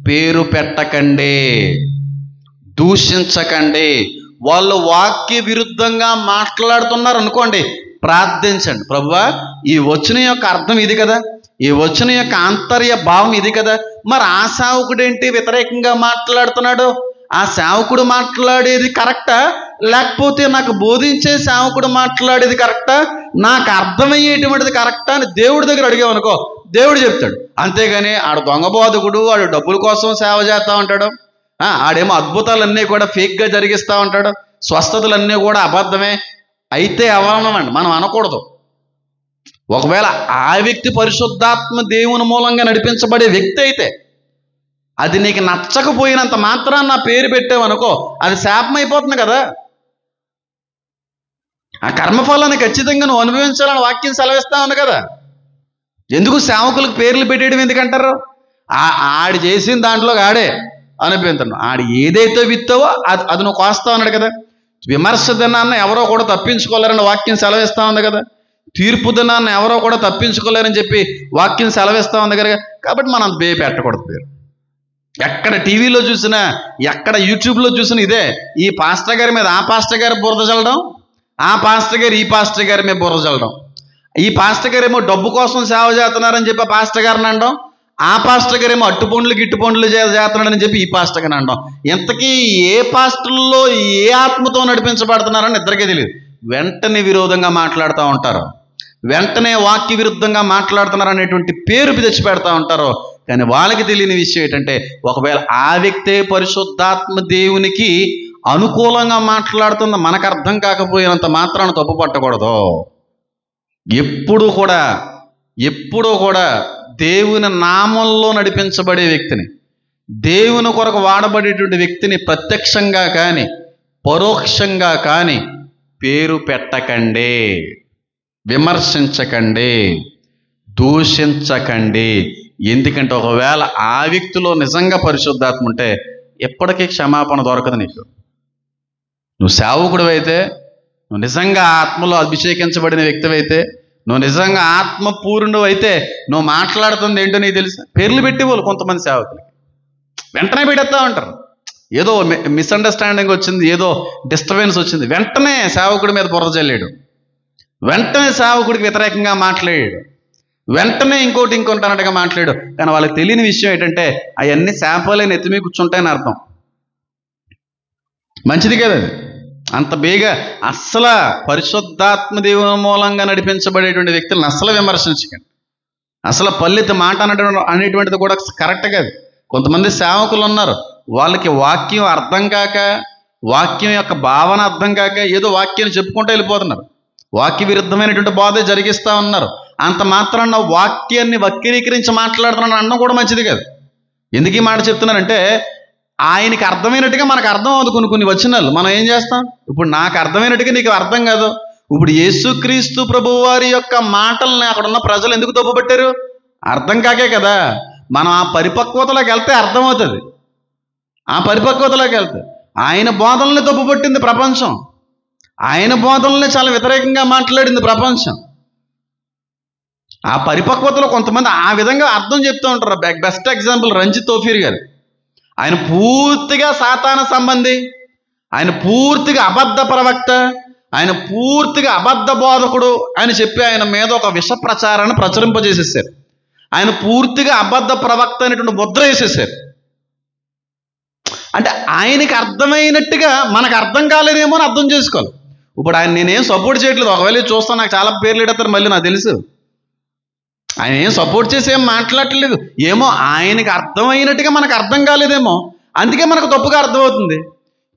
A: పేరు పెట్టకండి, దూషించకండి. వాళ్ళు వాక్య విరుద్ధంగా మాట్లాడుతున్నారు అనుకోండి, ప్రార్థించండి, ప్రభువా ఈ వచనం యొక్క అర్థం ఇది కదా, ఈ వచనం యొక్క ఆంతర్య భావం ఇది కదా, మరి ఆ సేవకుడు ఏంటి వ్యతిరేకంగా మాట్లాడుతున్నాడు? ఆ సేవకుడు మాట్లాడేది కరెక్టా, లేకపోతే నాకు బోధించే సేవకుడు మాట్లాడేది కరెక్టా, నాకు అర్థమయ్యేటువంటిది కరెక్టా అని దేవుడి దగ్గర అడిగామనుకో, దేవుడు చెప్తాడు. అంతేగాని ఆడు దొంగ బోధకుడు, వాడు డబ్బుల కోసం సేవ చేస్తూ ఉంటాడు, ఆడేమో అద్భుతాలన్నీ కూడా ఫేక్గా జరిగిస్తూ ఉంటాడు, స్వస్థతలన్నీ కూడా అబద్ధమే అయితే అవమానమండి మనం అనకూడదు. ఒకవేళ ఆ వ్యక్తి పరిశుద్ధాత్మ దేవుని మూలంగా నడిపించబడే వ్యక్తి అయితే, అది నీకు నచ్చకపోయినంత మాత్రాన్ని నా పేరు పెట్టావనుకో, అది శాపం అయిపోతుంది కదా. ఆ కర్మఫలాన్ని ఖచ్చితంగా నువ్వు అనుభవించాలని వాక్యం సెలవిస్తా ఉంది కదా. ఎందుకు సేవకులకు పేర్లు పెట్టేయడం ఎందుకంటారు? ఆడు చేసిన దాంట్లో ఆడే అనుభవించను. ఆడు ఏదైతే విత్తావో అది నువ్వు కోస్తా ఉన్నాడు కదా. విమర్శ దినాన్న ఎవరో కూడా తప్పించుకోలేరని వాక్యం సెలవిస్తా ఉంది కదా. తీర్పు దినాన్ని ఎవరో కూడా తప్పించుకోలేరని చెప్పి వాక్యం సెలవిస్తా ఉంది కనుక, కాబట్టి మనం అంత పెట్టకూడదు పేరు. ఎక్కడ టీవీలో చూసినా, ఎక్కడ యూట్యూబ్లో చూసినా ఇదే. ఈ పాస్టర్ గారి మీద ఆ పాస్టర్ గారి బురద చల్లడం, ఆ పాస్టర్ గారు ఈ పాస్టర్ గారి మీద బురద చల్లడం. ఈ పాస్టర్ గారు ఏమో డబ్బు కోసం సేవ చేస్తున్నారని చెప్పి పాస్టర్ గారిని అనడం, ఆ పాస్టర్ గారు ఏమో అట్టు పండ్లు గిట్టు పండ్లు చేస్తున్నాడని చెప్పి ఈ పాస్టర్ గారిని అనడం. ఇంతకీ ఏ పాస్టర్లో ఏ ఆత్మతో నడిపించబడుతున్నారని ఇద్దరికీ తెలియదు. వెంటనే విరోధంగా మాట్లాడుతూ ఉంటారు, వెంటనే వాక్య విరుద్ధంగా మాట్లాడుతున్నారు అనేటువంటి పేరు తెచ్చి పెడతా ఉంటారు. కానీ వాళ్ళకి తెలియని విషయం ఏంటంటే, ఒకవేళ ఆ వ్యక్తే పరిశుద్ధాత్మ దేవునికి అనుకూలంగా మాట్లాడుతున్న మనకు అర్థం కాకపోయినంత మాత్రాన తప్పు పట్టకూడదు. ఎప్పుడూ కూడా దేవుని నామంలో నడిపించబడే వ్యక్తిని, దేవుని కొరకు వాడబడేటువంటి వ్యక్తిని ప్రత్యక్షంగా కానీ పరోక్షంగా కానీ పేరు పెట్టకండి, విమర్శించకండి, దూషించకండి. ఎందుకంటే ఒకవేళ ఆ వ్యక్తిలో నిజంగా పరిశుద్ధాత్మ ఉంటే ఎప్పటికీ క్షమాపణ దొరకదు నీకు. నువ్వు సేవకుడు అయితే, నువ్వు నిజంగా ఆత్మలో అభిషేకించబడిన వ్యక్తివైతే, నువ్వు నిజంగా ఆత్మపూర్ణుడు అయితే, నువ్వు మాట్లాడుతుంది ఏంటో నీకు తెలుసు. పేర్లు పెట్టేవాళ్ళు కొంతమంది సేవకులకి వెంటనే పెట్టేస్తా ఉంటారు. ఏదో మిస్అండర్స్టాండింగ్ వచ్చింది, ఏదో డిస్టర్బెన్స్ వచ్చింది, వెంటనే సేవకుడి మీద బురద చల్లాడు, వెంటనే సేవకుడికి వ్యతిరేకంగా మాట్లాడాడు, వెంటనే ఇంకోటి అన్నట్టుగా మాట్లాడు. కానీ వాళ్ళకి తెలియని విషయం ఏంటంటే, అవన్నీ శాపాలే నెత్తిమీ కూర్చుంటాయని అర్థం. మంచిది కదా అది. అంత బేగా అస్సలు పరిశుద్ధాత్మ దేవుని మూలంగా నడిపించబడేటువంటి వ్యక్తులను అస్సలు విమర్శించకండి. అసలు పల్లెత్తి మాట అనేటువంటిది కూడా కరెక్ట్ కాదు. కొంతమంది సేవకులు ఉన్నారు, వాళ్ళకి వాక్యం అర్థం కాక, వాక్యం యొక్క భావన అర్థం కాక ఏదో వాక్యాన్ని చెప్పుకుంటూ వెళ్ళిపోతున్నారు, వాక్య విరుద్ధమైనటువంటి బాధ జరిగిస్తూ ఉన్నారు. అంత మాత్రాన వాక్యాన్ని వక్రీకరించి మాట్లాడుతున్నాను అనడం కూడా మంచిది కాదు. ఎందుకు ఈ మాట చెప్తున్నానంటే, ఆయనకి అర్థమైనట్టుగా మనకు అర్థం అవుతుంది కొన్ని వచనాలు. మనం ఏం చేస్తాం? ఇప్పుడు నాకు అర్థమైనట్టుగా నీకు అర్థం కాదు. ఇప్పుడు యేసుక్రీస్తు ప్రభువు వారి యొక్క మాటల్ని అక్కడ ఉన్న ప్రజలు ఎందుకు తప్పుపట్టారు? అర్థం కాకే కదా. మనం ఆ పరిపక్వతలోకి వెళ్తే అర్థమవుతుంది. ఆ పరిపక్వతలోకి వెళ్తే ఆయన బోధనల్ని తప్పుపట్టింది ప్రపంచం, ఆయన బోధనల్ని చాలా వ్యతిరేకంగా మాట్లాడింది ప్రపంచం. ఆ పరిపక్వతలో కొంతమంది ఆ విధంగా అర్థం చెప్తూ ఉంటారు. బెస్ట్ ఎగ్జాంపుల్ రంజిత్ తోఫీర్ గారు. ఆయన పూర్తిగా సాతాన సంబంధి, ఆయన పూర్తిగా అబద్ధ ప్రవక్త, ఆయన పూర్తిగా అబద్ధ బోధకుడు అని చెప్పి ఆయన మీద ఒక విష ప్రచారాన్ని ప్రచురింపజేసేసారు. ఆయన పూర్తిగా అబద్ధ ప్రవక్త అనేటువంటి ముద్ర వేసేసారు. అంటే ఆయనకి అర్థమైనట్టుగా మనకు అర్థం కాలేదేమో అని అర్థం చేసుకోవాలి. ఇప్పుడు ఆయన నేనేం సపోర్ట్ చేయట్లేదు. ఒకవేళ చూస్తాను నాకు చాలా పేర్లు ఎడతారు, మళ్ళీ నాకు తెలుసు ఆయన ఏం సపోర్ట్ చేసి ఏం మాట్లాడట్లేదు. ఏమో ఆయనకి అర్థమైనట్టుగా మనకు అర్థం కాలేదేమో, అందుకే మనకు తప్పుగా అర్థమవుతుంది.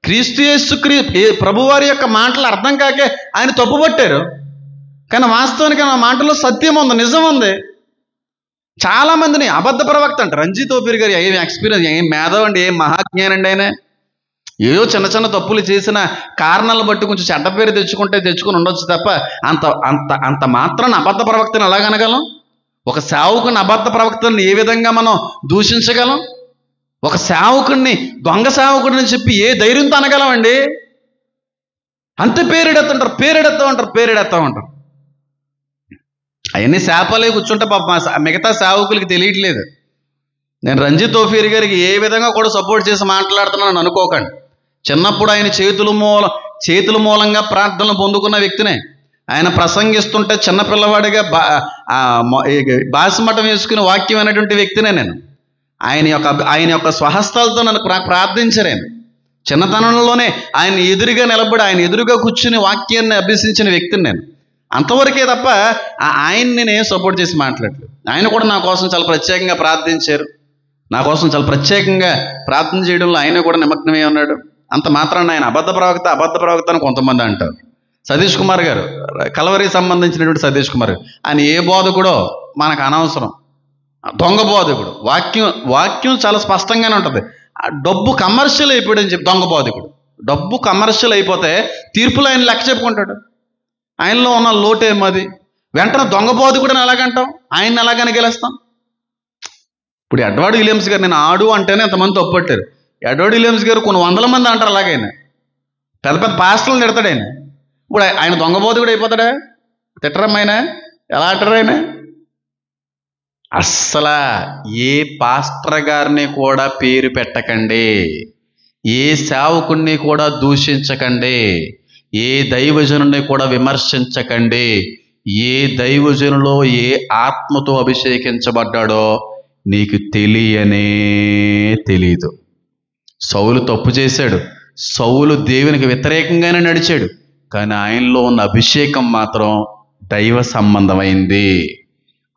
A: క్రీస్తు యేసు ప్రభువారి యొక్క మాటలు అర్థం కాకే ఆయన తప్పుపట్టారు. కానీ వాస్తవానికి ఆ మాటల్లో సత్యం ఉంది, నిజం ఉంది. చాలామందిని అబద్ధ ప్రవక్త అంట. రంజిత్ తోఫీర్ గారు ఏం ఎక్స్పీరియన్స్, ఏం మేధావి అండి, ఏం మహాజ్ఞానండి ఆయన. ఏదో చిన్న చిన్న తప్పులు చేసిన కారణాలను బట్టి కొంచెం చెడ్డ పేరు తెచ్చుకొని ఉండొచ్చు తప్ప అంత అంత అంత మాత్రాన్ని అబద్ధ ప్రవక్తను ఎలాగనగలం? ఒక సేవకుని అబద్ధ ప్రవక్తని ఏ విధంగా మనం దూషించగలం? ఒక సేవకుడిని దొంగ సేవకుడిని చెప్పి ఏ ధైర్యంతో అనగలమండి? అంతే పేరెడెత్తా ఉంటారు. అవన్నీ శాపాలే కూర్చుంటే పాప మిగతా సేవకులకి తెలియట్లేదు. నేను రంజిత్ తోఫీర్ గారికి ఏ విధంగా కూడా సపోర్ట్ చేసి మాట్లాడుతున్నాను అనుకోకండి. చిన్నప్పుడు ఆయన చేతుల మూలంగా ప్రార్థనలు పొందుకున్న వ్యక్తినే. ఆయన ప్రసంగిస్తుంటే చిన్నపిల్లవాడిగా బాసిమఠం వేసుకుని వాక్యం అనేటువంటి వ్యక్తినే నేను. ఆయన యొక్క స్వహస్తాలతో నన్ను ప్రార్థించారు. ఆయన చిన్నతనంలోనే ఆయన ఎదురుగా నిలబడి ఆయన ఎదురుగా కూర్చుని వాక్యాన్ని అభ్యసించిన వ్యక్తిని నేను. అంతవరకే తప్ప ఆయన్ని నేను సపోర్ట్ చేసి మాట్లాడలేదు. ఆయన కూడా నా కోసం చాలా ప్రత్యేకంగా ప్రార్థించారు. నా కోసం చాలా ప్రత్యేకంగా ప్రార్థన చేయడంలో ఆయన కూడా నిమగ్నమై ఉన్నాడు. అంత మాత్రాన ఆయన అబద్ధ ప్రవక్త అని కొంతమంది అంటారు. సతీష్ కుమార్ గారు, కలవరికి సంబంధించినటువంటి సతీష్ కుమార్ గారు, ఆయన ఏ బోధకుడో మనకు అనవసరం. దొంగ బోధకుడు. వాక్యం చాలా స్పష్టంగానే ఉంటుంది. డబ్బు కమర్షియల్ అయిపోయాడని చెప్పి దొంగ బోధకుడు. డబ్బు కమర్షియల్ అయిపోతే తీర్పులో ఆయన లెక్క చెప్పుకుంటాడు. ఆయనలో ఉన్న లోటేమది? వెంటనే దొంగ బోధకుడని ఎలాగంటాం? ఆయన్ని ఎలాగని గెలుస్తాం? ఇప్పుడు ఎడ్వర్డ్ విలియమ్స్ గారు, నేను ఆడు అంటేనే ఎంతమంది తప్పుపట్టారు. ఎడ్వర్డ్ విలియమ్స్ గారు కొన్ని 100 మంది అంటారు అలాగైనా. పెద్ద పెద్ద పాస్టర్లను తిడతాడు ఆయన. ఇప్పుడు ఆయన దొంగ బోధకుడు అయిపోతాడా? తిట్టరమ్మాయన ఎలా అంటారు ఆయన? అస్సలా ఏ పాస్టర్ గారిని కూడా పేరు పెట్టకండి, ఏ సేవకుణ్ణి కూడా దూషించకండి, ఏ దైవజనుని కూడా విమర్శించకండి. ఏ దైవజనులో ఏ ఆత్మతో అభిషేకించబడ్డాడో నీకు తెలియనే తెలీదు. సౌలు తప్పు చేశాడు, సౌలు దేవునికి వ్యతిరేకంగానే నడిచాడు, కానీ ఆయనలో ఉన్న అభిషేకం మాత్రం దైవ సంబంధమైంది.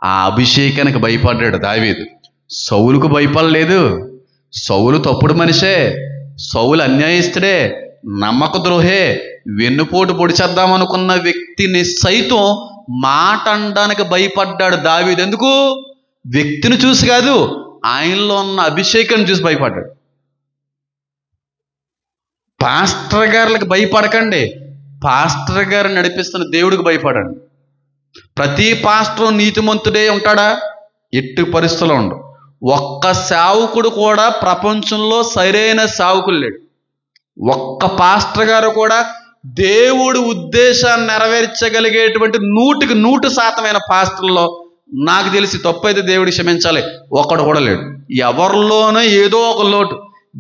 A: ఆ అభిషేకానికి భయపడ్డాడు దావీదు, సౌలుకు భయపడలేదు. సౌలు తప్పుడు మనిషే, సౌలు అన్యాయస్తుడే, నమ్మక ద్రోహే, వెన్నుపోటు పొడిచేద్దామనుకున్న వ్యక్తిని సైతం మాట అనడానికి భయపడ్డాడు దావీదు. ఎందుకు? వ్యక్తిని చూసి కాదు, ఆయనలో ఉన్న అభిషేకం చూసి భయపడ్డాడు. పాస్టర్ గారులకు భయపడకండి, పాస్టర్ గారు నడిపిస్తున్న దేవుడికి భయపడండి. ప్రతి పాస్టర్ నీతిమంతుడే ఉంటాడా? ఎట్టి పరిస్థితుల్లో ఉండు. ఒక్క సేవకుడు కూడా ప్రపంచంలో సరైన సేవకులు లేడు. ఒక్క పాస్టర్ గారు కూడా దేవుడి ఉద్దేశాన్ని నెరవేర్చగలిగేటువంటి 100% పాస్టర్లో నాకు తెలిసి, తప్పైతే దేవుడికి క్షమించాలి, ఒక్కడు కూడా లేడు. ఎవరిలోనూ ఏదో ఒక లోటు,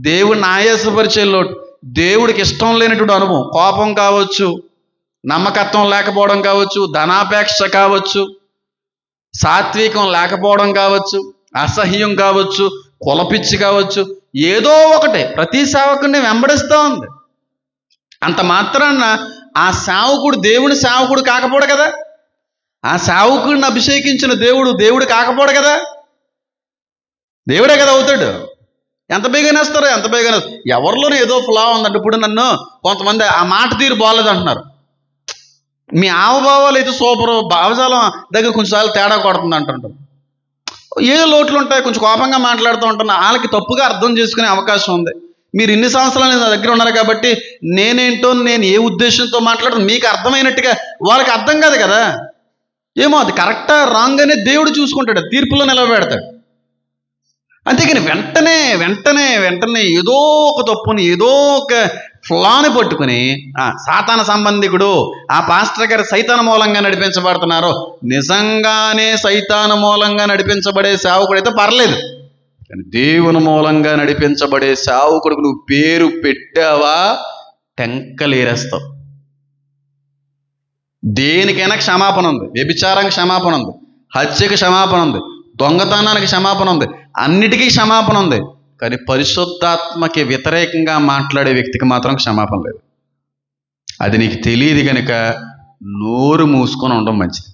A: దేవుడిని ఆయాసపరిచే లోటు, దేవుడికి ఇష్టం లేనటువంటి అనుభవం, కోపం కావచ్చు, నమ్మకత్వం లేకపోవడం కావచ్చు, ధనాపేక్ష కావచ్చు, సాత్వికం లేకపోవడం కావచ్చు, అసహ్యం కావచ్చు, కులపిచ్చి కావచ్చు, ఏదో ఒకటి ప్రతి సేవకుడిని వెంబడిస్తూ ఉంది. అంత మాత్రాన ఆ సేవకుడు దేవుని సేవకుడు కాకపోడు కదా, ఆ సేవకుడిని అభిషేకించిన దేవుడు కాకపోడు కదా, దేవుడే కదా అవుతాడు. ఎంత బేగనేస్తారో, ఎంత బేగనే ఎవరిలోనూ ఏదో ఫ్లా ఉందంటే. ఇప్పుడు నన్ను కొంతమంది ఆ మాట తీరు బాగలేదు అంటున్నారు. మీ ఆవభావాలు అయితే సూపరు, భావజాలం దగ్గర కొంచెంసార్లు తేడా కొడుతుంది అంటుంటారు. ఏదో లోట్లు ఉంటాయి, కొంచెం కోపంగా మాట్లాడుతూ ఉంటున్నా, వాళ్ళకి తప్పుగా అర్థం చేసుకునే అవకాశం ఉంది. మీరు ఇన్ని సంవత్సరాలు నా దగ్గర ఉన్నారు కాబట్టి నేనేంటో, నేను ఏ ఉద్దేశంతో మాట్లాడుతూ మీకు అర్థమైనట్టుగా వాళ్ళకి అర్థం కాదు కదా. ఏమో అది కరెక్టా రాంగ్ అనేది దేవుడు చూసుకుంటాడు, తీర్పులో నిలబెడతాడు. అంతేకాని వెంటనే ఏదో ఒక తప్పుని, ఏదో ఒక ఫ్లాని పట్టుకుని సాతాన సంబంధికుడు, ఆ పాస్టర్ గారు సైతాన మూలంగా నడిపించబడుతున్నారు. నిజంగానే సైతాన మూలంగా నడిపించబడే సేవకుడైతే పర్లేదు, కానీ దేవుని మూలంగా నడిపించబడే సేవకుడికి నువ్వు పేరు పెట్టావా టెంకలేరేస్తావు. దేనికైనా క్షమాపణ ఉంది. వ్యభిచారానికి క్షమాపణ ఉంది, హత్యకి క్షమాపణ ఉంది, దొంగతనానికి క్షమాపణ ఉంది, అన్నిటికీ క్షమాపణ ఉంది. కానీ పరిశుద్ధాత్మకి వ్యతిరేకంగా మాట్లాడే వ్యక్తికి మాత్రం క్షమాపణ లేదు. అది నీకు తెలియదు కనుక నోరు మూసుకొని ఉండడం మంచిది.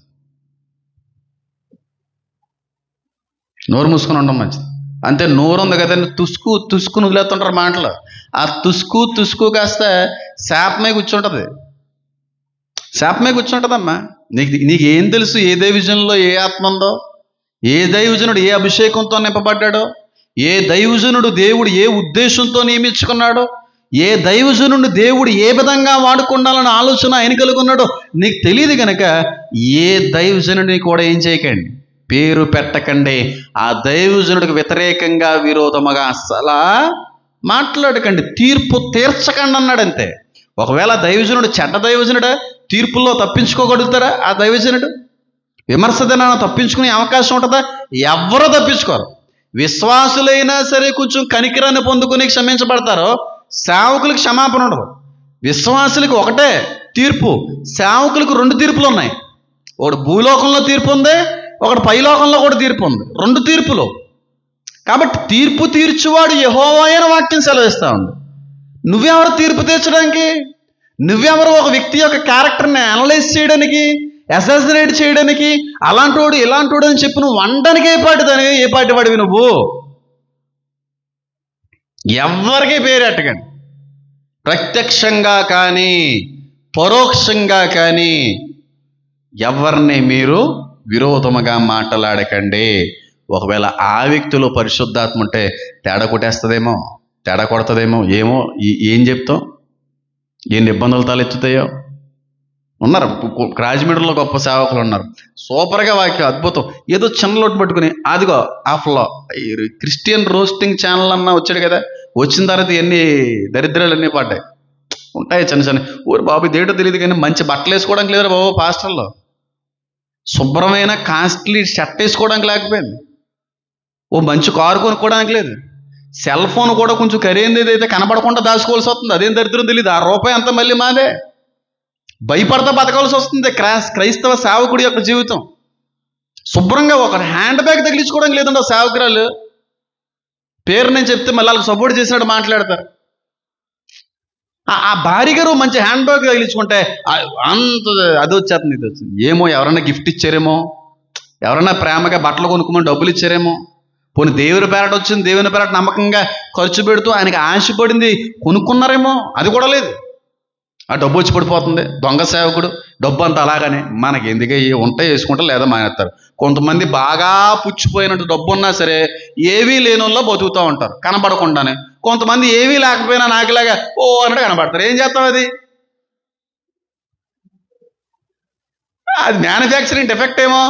A: నోరు మూసుకొని ఉండడం మంచిది. అంతే, నోరు ఉంది కదా, తుసుకుని వదిలేస్తుంటారు మాటలు. ఆ తుసుకు కాస్త శాపమే కూర్చుంటుంది. శాపమే నీకు ఏం తెలుసు ఏ దైవజనులో ఏ ఆత్మ ఉందో, ఏ దైవజనుడు ఏ అభిషేకంతో నింపబడ్డాడో, ఏ దైవజనుడు దేవుడు ఏ ఉద్దేశంతో నియమించుకున్నాడో, ఏ దైవజనుడు దేవుడు ఏ విధంగా వాడుకుండాలని ఆలోచన ఆయన కలుగున్నాడో నీకు తెలియదు కనుక ఏ దైవజనుడిని కూడా ఏం చేయకండి, పేరు పెట్టకండి. ఆ దైవజనుడికి వ్యతిరేకంగా విరోధముగా అస్సలా మాట్లాడకండి, తీర్పు తీర్చకండి అన్నాడంతే. ఒకవేళ దైవజనుడు చెడ్డ దైవజనుడా, తీర్పుల్లో తప్పించుకోగలుగుతారా? ఆ దైవజనుడు విమర్శ దినాన్ని తప్పించుకునే అవకాశం ఉంటుందా? ఎవరో తప్పించుకోరు. విశ్వాసులైనా సరే కొంచెం కనికిరాన్ని పొందుకుని క్షమించబడతారో, సేవకులకు క్షమాపణ ఉండదు. విశ్వాసులకు ఒకటే తీర్పు, సేవకులకు 2 తీర్పులు ఉన్నాయి. ఒకటి భూలోకంలో తీర్పు ఉంది, ఒకటి పైలోకంలో కూడా తీర్పు ఉంది. 2 తీర్పులు. కాబట్టి తీర్పు తీర్చువాడు యెహోవా అని వాక్యం సెలవిస్తా ఉంది. నువ్వెవరు తీర్పు తీర్చడానికి? నువ్వెవరు ఒక వ్యక్తి యొక్క క్యారెక్టర్ని అనలైజ్ చేయడానికి, అసాసినేట్ చేయడానికి, అలాంటోడు ఇలాంటోడు అని చెప్పి నువ్వు వండడానికి ఏ పాటి వాడివి నువ్వు? ఎవరికి పేరెట్టకండి. ప్రత్యక్షంగా కానీ పరోక్షంగా కానీ ఎవరిని మీరు విరోధముగా మాట్లాడకండి. ఒకవేళ ఆ వ్యక్తిలో పరిశుద్ధాత్మ ఉంటే తేడా కొట్టేస్తుందేమో, తేడా కొడుతుందేమో, ఏమో ఏం చెప్తాం, ఎన్ని ఇబ్బందులు తలెత్తుతాయో. ఉన్నారు రాజమండ్రిలో గొప్ప సేవకులు ఉన్నారు, సూపర్గా వాక్యం అద్భుతం. ఏదో చిన్న లోటు పట్టుకుని అదిగో ఆఫ్లో క్రిస్టియన్ రోస్టింగ్ ఛానల్ అన్న వచ్చాడు కదా, వచ్చిన తర్వాత ఎన్ని దరిద్రాలు అన్నీ పడ్డాయి. ఉంటాయి చిన్న ఊరు బాబు, ఇదేటో తెలియదు కానీ మంచి బట్టలు వేసుకోవడానికి లేదు బాబు పాస్టర్లో. శుభ్రమైన కాస్ట్లీ షర్ట్ వేసుకోవడానికి లేకపోయింది, ఓ మంచి కారు కొనుక్కోవడానికి లేదు, సెల్ ఫోన్ కూడా కొంచెం ఖరీదు ఏదైతే కనపడకుండా దాచుకోవాల్సి వస్తుంది. అదేం దరిద్రం తెలియదు. ఆ రూపాయి అంతా మళ్ళీ మాదే. భయపడతా బతకాల్సి వస్తుంది క్రైస్తవ సేవకుడి యొక్క జీవితం. శుభ్రంగా ఒక హ్యాండ్ బ్యాగ్ తగిలించుకోవడానికి లేదండి ఆ సేవకురాలు. పేరు నేను చెప్తే మళ్ళీ వాళ్ళకి సపోర్ట్ చేసినట్టు మాట్లాడతారు. ఆ భార్య గారు మంచి హ్యాండ్ బ్యాగ్ తగిలించుకుంటే అంత అది వచ్చేస్తుంది, ఇది వచ్చింది. ఏమో ఎవరైనా గిఫ్ట్ ఇచ్చారేమో, ఎవరైనా ప్రేమగా బట్టలు కొనుక్కోమని డబ్బులు ఇచ్చారేమో. పోనీ దేవుని పేరట వచ్చింది, దేవుని పేరట నమ్మకంగా ఖర్చు పెడుతూ ఆయనకి ఆశపడింది కొనుక్కున్నారేమో, అది కూడా లేదు. ఆ డబ్బు వచ్చి పడిపోతుంది. దొంగ సేవకుడు డబ్బు అంతా అలాగనే మనకి ఎందుకే ఉంటే వేసుకుంటారు లేదా మానేస్తారు. కొంతమంది బాగా పుచ్చిపోయినట్టు డబ్బు ఉన్నా సరే ఏవీ లేనోళ్ళలో బతుకుతూ ఉంటారు కనబడకుండానే. కొంతమంది ఏవీ లేకపోయినా నాకులాగా ఓ అన్నట్టు కనబడతారు. ఏం చేస్తాం? అది మ్యానుఫ్యాక్చరింగ్ డిఫెక్ట్ ఏమో.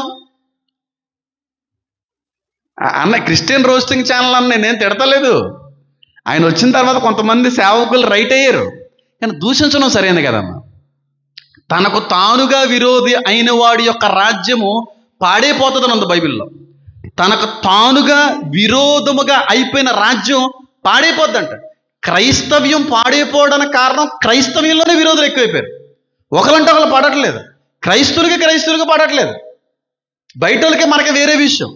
A: అన్న క్రిస్టియన్ రోస్టింగ్ ఛానల్ అన్న నేను తిడతలేదు. ఆయన వచ్చిన తర్వాత కొంతమంది సేవకులు రైట్ అయ్యారు, కానీ దూషించడం సరైనది కదమ్మా. తనకు తానుగా విరోధి అయిన వాడి యొక్క రాజ్యము పాడైపోతుందని ఉంది బైబిల్లో. తనకు తానుగా విరోధముగా అయిపోయిన రాజ్యం పాడైపోద్దంట. క్రైస్తవ్యం పాడైపోవడానికి కారణం క్రైస్తవ్యంలోనే విరోధులు ఎక్కువైపోయారు. ఒకరంటే ఒకరు పడట్లేదు, క్రైస్తువులకి పడట్లేదు, బయట వాళ్ళకి మనకి వేరే విషయం,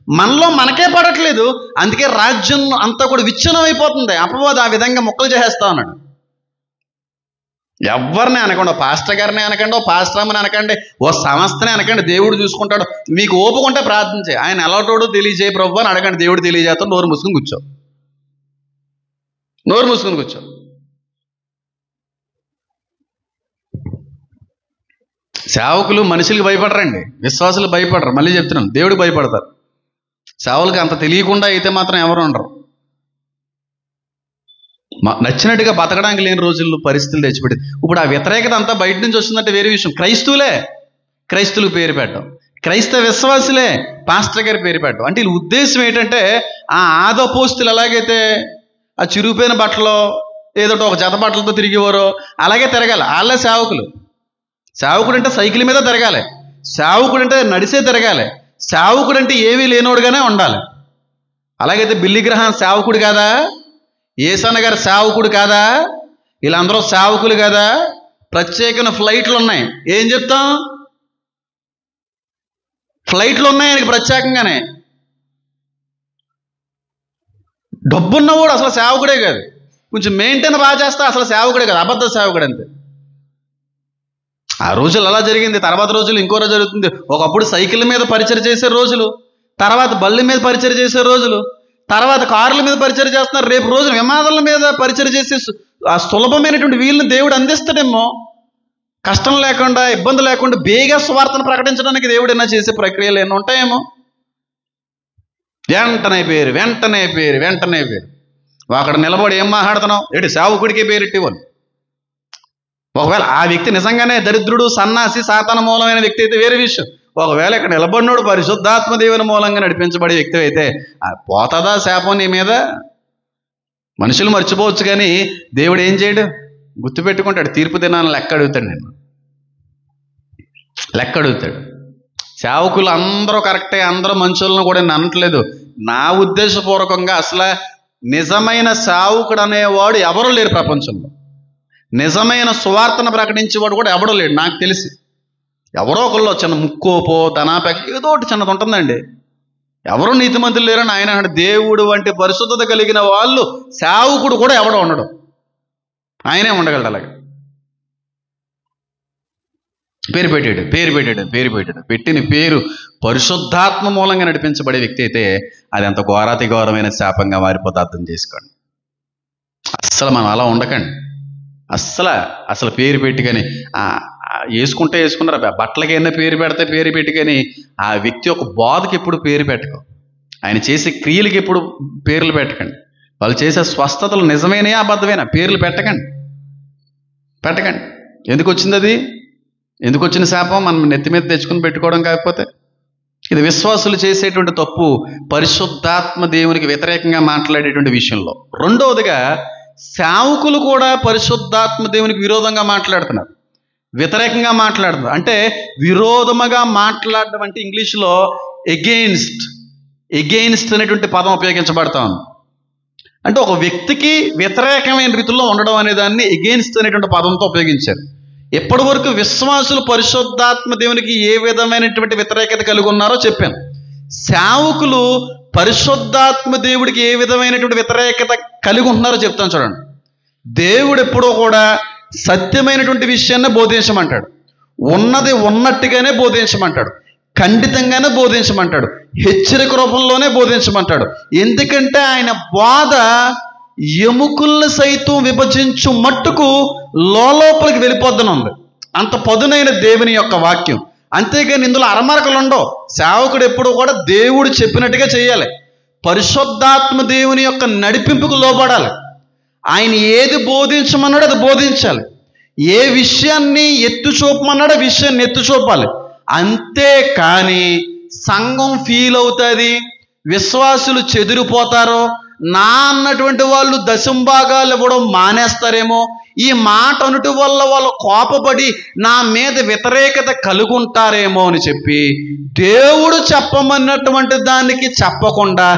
A: మనలో మనకే పడట్లేదు. అందుకే రాజ్యం అంతా కూడా విచ్ఛిన్నం అయిపోతుంది. అపవాది ఆ విధంగా ముక్కలు చేసేస్తా ఉన్నాడు. ఎవరిని అనకండి, ఓ పాస్టర్ గారిని అనకండి, ఓ పాస్టర్ అమ్మని అనకండి, ఓ సంస్థని అనకండి. దేవుడు చూసుకుంటాడు. మీకు ఓపుకుంటే ప్రార్థించే, ఆయన ఎలాంటోడు తెలియజేయ ప్రభు అని అడగండి. దేవుడు తెలియజేస్తాడు. నోరు మూసుకుని కూర్చో. సేవకులు మనుషులకి భయపడరండి, విశ్వాసులు భయపడరు. మళ్ళీ చెప్తున్నాను, దేవుడు భయపడతారు. సేవకులకి అంత తెలియకుండా అయితే మాత్రం ఎవరు ఉండరు. నచ్చినట్టుగా బతకడానికి లేని రోజుల్లో పరిస్థితులు తెచ్చిపెట్టింది. ఇప్పుడు ఆ వ్యతిరేకత అంతా బయట నుంచి వస్తుందంటే వేరే విషయం. క్రైస్తువులకు పేరు పెట్టడం, క్రైస్తవ విశ్వాసులే పాస్టర్ గారి పేరు పెట్టడం. అంటే వీళ్ళ ఉద్దేశం ఏంటంటే ఆ ఆదపోస్తులు ఎలాగైతే ఆ చిరిగిపోయిన బట్టలో ఏదో ఒక జత బట్టలతో తిరిగేవారో అలాగే తిరగాలి. వాళ్ళే సేవకులు. సేవకుడు అంటే సైకిల్ మీద తిరగాలి, సేవకుడు అంటే నడిసే తిరగాలి, సేవకుడు అంటే ఏమీ లేనోడుగానే ఉండాలి. అలాగైతే బిల్లి గ్రహాం సేవకుడు కాదా? ఏసన్న గారు సేవకుడు కాదా? వీళ్ళందరూ సేవకులు కదా. ప్రత్యేకమైన ఫ్లైట్లు ఉన్నాయి. ఏం చెప్తాం? ఫ్లైట్లు ఉన్నాయి ఆయనకి ప్రత్యేకంగానే. డబ్బున్నవాడు అసలు సేవకుడే కాదు, కొంచెం మెయింటైన్ బాగా చేస్తా అసలు సేవకుడే కాదు, అబద్ధ సేవకుడు అంతే. ఆ రోజులు అలా జరిగింది. తర్వాత రోజులు ఇంకో రోజు జరుగుతుంది. ఒకప్పుడు సైకిల్ మీద పరిచయం చేసే రోజులు, తర్వాత బళ్ళ మీద పరిచయం చేసే రోజులు, తర్వాత కార్ల మీద పరిచయం చేస్తున్నారు. రేపు రోజున విమానాల మీద పరిచయం చేసే ఆ సులభమైనటువంటి వీళ్ళని దేవుడు అందిస్తాడేమో. కష్టం లేకుండా, ఇబ్బంది లేకుండా బేగా స్వార్థను ప్రకటించడానికి దేవుడు ఏమైనా చేసే ప్రక్రియలు ఏమైనా ఉంటాయేమో. వెంటనే పేరు అక్కడ నిలబడి ఏం మాట్లాడుతున్నావు ఏంటి? సేవకుడికి పేరెట్టి వాళ్ళు. ఒకవేళ ఆ వ్యక్తి నిజంగానే దరిద్రుడు, సన్నాసి, సాతాన మూలమైన వ్యక్తి అయితే వేరే విషయం. ఒకవేళ ఇక్కడ నిలబడినోడు పరిశుద్ధాత్మ దేవుని మూలంగా నడిపించబడే వ్యక్తి అయితే పోతుందా శాపం నీ మీద? మనుషులు మర్చిపోవచ్చు, కానీ దేవుడు ఏం చేయడు, గుర్తుపెట్టుకుంటాడు. తీర్పు దినాన్ని లెక్క అడుగుతాడు. సేవకులు అందరూ కరెక్టే, అందరూ మనుషులను కూడా నేను అనట్లేదు. నా ఉద్దేశపూర్వకంగా అసలు నిజమైన సేవకుడు అనేవాడు ఎవరూ లేరు ప్రపంచంలో. నిజమైన సువార్తను ప్రకటించేవాడు కూడా ఎవడో లేడు నాకు తెలిసి. ఎవరో ఒకళ్ళు చిన్న ముక్కోపో ధనాపేక్ష ఏదో ఒకటి చిన్నది ఉంటుందండి. ఎవరో నీతిమంతులు లేరని ఆయన అంటే దేవుడు వంటి పరిశుద్ధత కలిగిన వాళ్ళు సేవకుడు కూడా ఎవడో ఉండడు, ఆయనే ఉండగలడు. అలాగే పేరు పెట్టాడు. పెట్టిన పేరు పరిశుద్ధాత్మ మూలంగా నడిపించబడే వ్యక్తి అయితే అది ఎంత ఘోరాతి ఘోరమైన శాపంగా మారిపోతే అర్థం చేసుకోండి. అస్సలు మనం అలా ఉండకండి. అసలు పేరు పెట్టి కానీ వేసుకున్నారు. బట్టలకైనా పేరు పెడితే పేరు పెట్టి, కానీ ఆ వ్యక్తి యొక్క బాధకి ఎప్పుడు పేరు పెట్టకు. ఆయన చేసే క్రియలకి ఎప్పుడు పేర్లు పెట్టకండి. వాళ్ళు చేసే స్వస్థతలు నిజమైనయా అబద్ధమైనా పేర్లు పెట్టకండి. ఎందుకు వచ్చింది అది? ఎందుకు వచ్చిన శాపం? మనం నెత్తి మీద తెచ్చుకుని పెట్టుకోవడం కాకపోతే ఇది విశ్వాసులు చేసేటువంటి తప్పు, పరిశుద్ధాత్మ దేవునికి వ్యతిరేకంగా మాట్లాడేటువంటి విషయంలో. రెండవదిగా సేవకులు కూడా పరిశుద్ధాత్మ దేవునికి విరోధంగా మాట్లాడుతున్నారు. వ్యతిరేకంగా మాట్లాడుతున్నారు. అంటే విరోధముగా మాట్లాడడం అంటే ఇంగ్లీష్లో ఎగెయిన్స్ట్ అనేటువంటి పదం ఉపయోగించబడతా ఉంది. అంటే ఒక వ్యక్తికి వ్యతిరేకమైన రీతిలో ఉండడం అనే దాన్ని ఎగెయిన్స్ట్ అనేటువంటి పదంతో ఉపయోగించారు. ఎప్పటి వరకు విశ్వాసులు పరిశుద్ధాత్మ దేవునికి ఏ విధమైనటువంటి వ్యతిరేకత కలిగి ఉన్నారో చెప్పాను. సేవకులు పరిశుద్ధాత్మ దేవుడికి ఏ విధమైనటువంటి వ్యతిరేకత కలిగి ఉంటున్నారో చెప్తాను చూడండి. దేవుడు ఎప్పుడూ కూడా సత్యమైనటువంటి విషయాన్ని బోధించమంటాడు, ఉన్నది ఉన్నట్టుగానే బోధించమంటాడు, ఖండితంగానే బోధించమంటాడు, హెచ్చరిక రూపంలోనే బోధించమంటాడు. ఎందుకంటే ఆయన బోధ ఎముకల్ని సైతం విభజించు మట్టుకు లోపలికి వెళ్ళిపోద్దనుంది. అంత పదునైన దేవుని యొక్క వాక్యం. అంతేగాని ఇందులో అరమరకలు ఉండవు. సేవకుడు ఎప్పుడు కూడా దేవుడు చెప్పినట్టుగా చేయాలి. పరిశుద్ధాత్మ దేవుని యొక్క నడిపింపుకు లోబడాలి. ఆయన ఏది బోధించమన్నాడో అది బోధించాలి. ఏ విషయాన్ని ఎత్తు చూపమన్నాడో ఆ విషయాన్ని ఎత్తు చూపాలి. అంతేకాని సంఘం ఫీల్ అవుతుంది, విశ్వాసులు చెదిరిపోతారో, నా అన్నటువంటి వాళ్ళు దశంభాగాలు ఇవ్వడం మానేస్తారేమో, ఈ మాట అనుట వల్ల వాళ్ళు కోపపడి నా మీద వ్యతిరేకత కలుగుంటారేమో అని చెప్పి దేవుడు చెప్పమన్నటువంటి దానికి చెప్పకుండా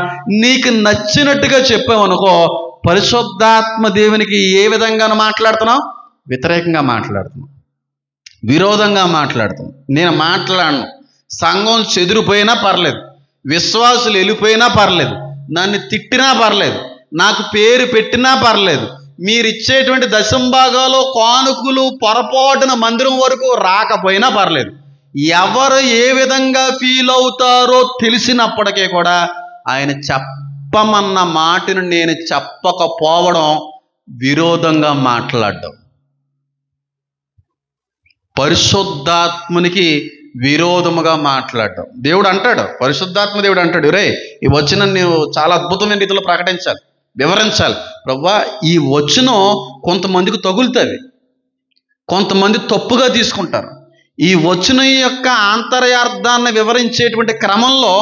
A: నీకు నచ్చినట్టుగా చెప్పామనుకో, పరిశుద్ధాత్మ దేవునికి ఏ విధంగా మాట్లాడుతున్నావు? వ్యతిరేకంగా మాట్లాడుతున్నావు, విరోధంగా మాట్లాడుతున్నావు. నేను మాట్లాడను. సంఘం చెదిరిపోయినా పర్లేదు, విశ్వాసులు వెళ్ళిపోయినా పర్లేదు, నన్ను తిట్టినా పర్లేదు, నాకు పేరు పెట్టినా పర్లేదు, మీరు ఇచ్చేటువంటి దశంభాగాలు కానుకలు పొరపాటున మందిరం వరకు రాకపోయినా పర్లేదు, ఎవరు ఏ విధంగా ఫీల్ అవుతారో తెలిసినప్పటికీ కూడా ఆయన చెప్పమన్న మాటను నేను చెప్పకపోవడం విరోధంగా మాట్లాడడం. పరిశుద్ధాత్మునికి విరోధముగా మాట్లాడటం. దేవుడు అంటాడు, పరిశుద్ధాత్మ దేవుడు అంటాడు, రే ఈ వచనం నువ్వు చాలా అద్భుతమైన రీతిలో ప్రకటించాలి, వివరించాలి. ప్రభువా, ఈ వచనం కొంతమందికి తగులుతుంది, కొంతమంది తప్పుగా తీసుకుంటారు. ఈ వచనం యొక్క ఆంతర్యార్థాన్ని వివరించేటువంటి క్రమంలో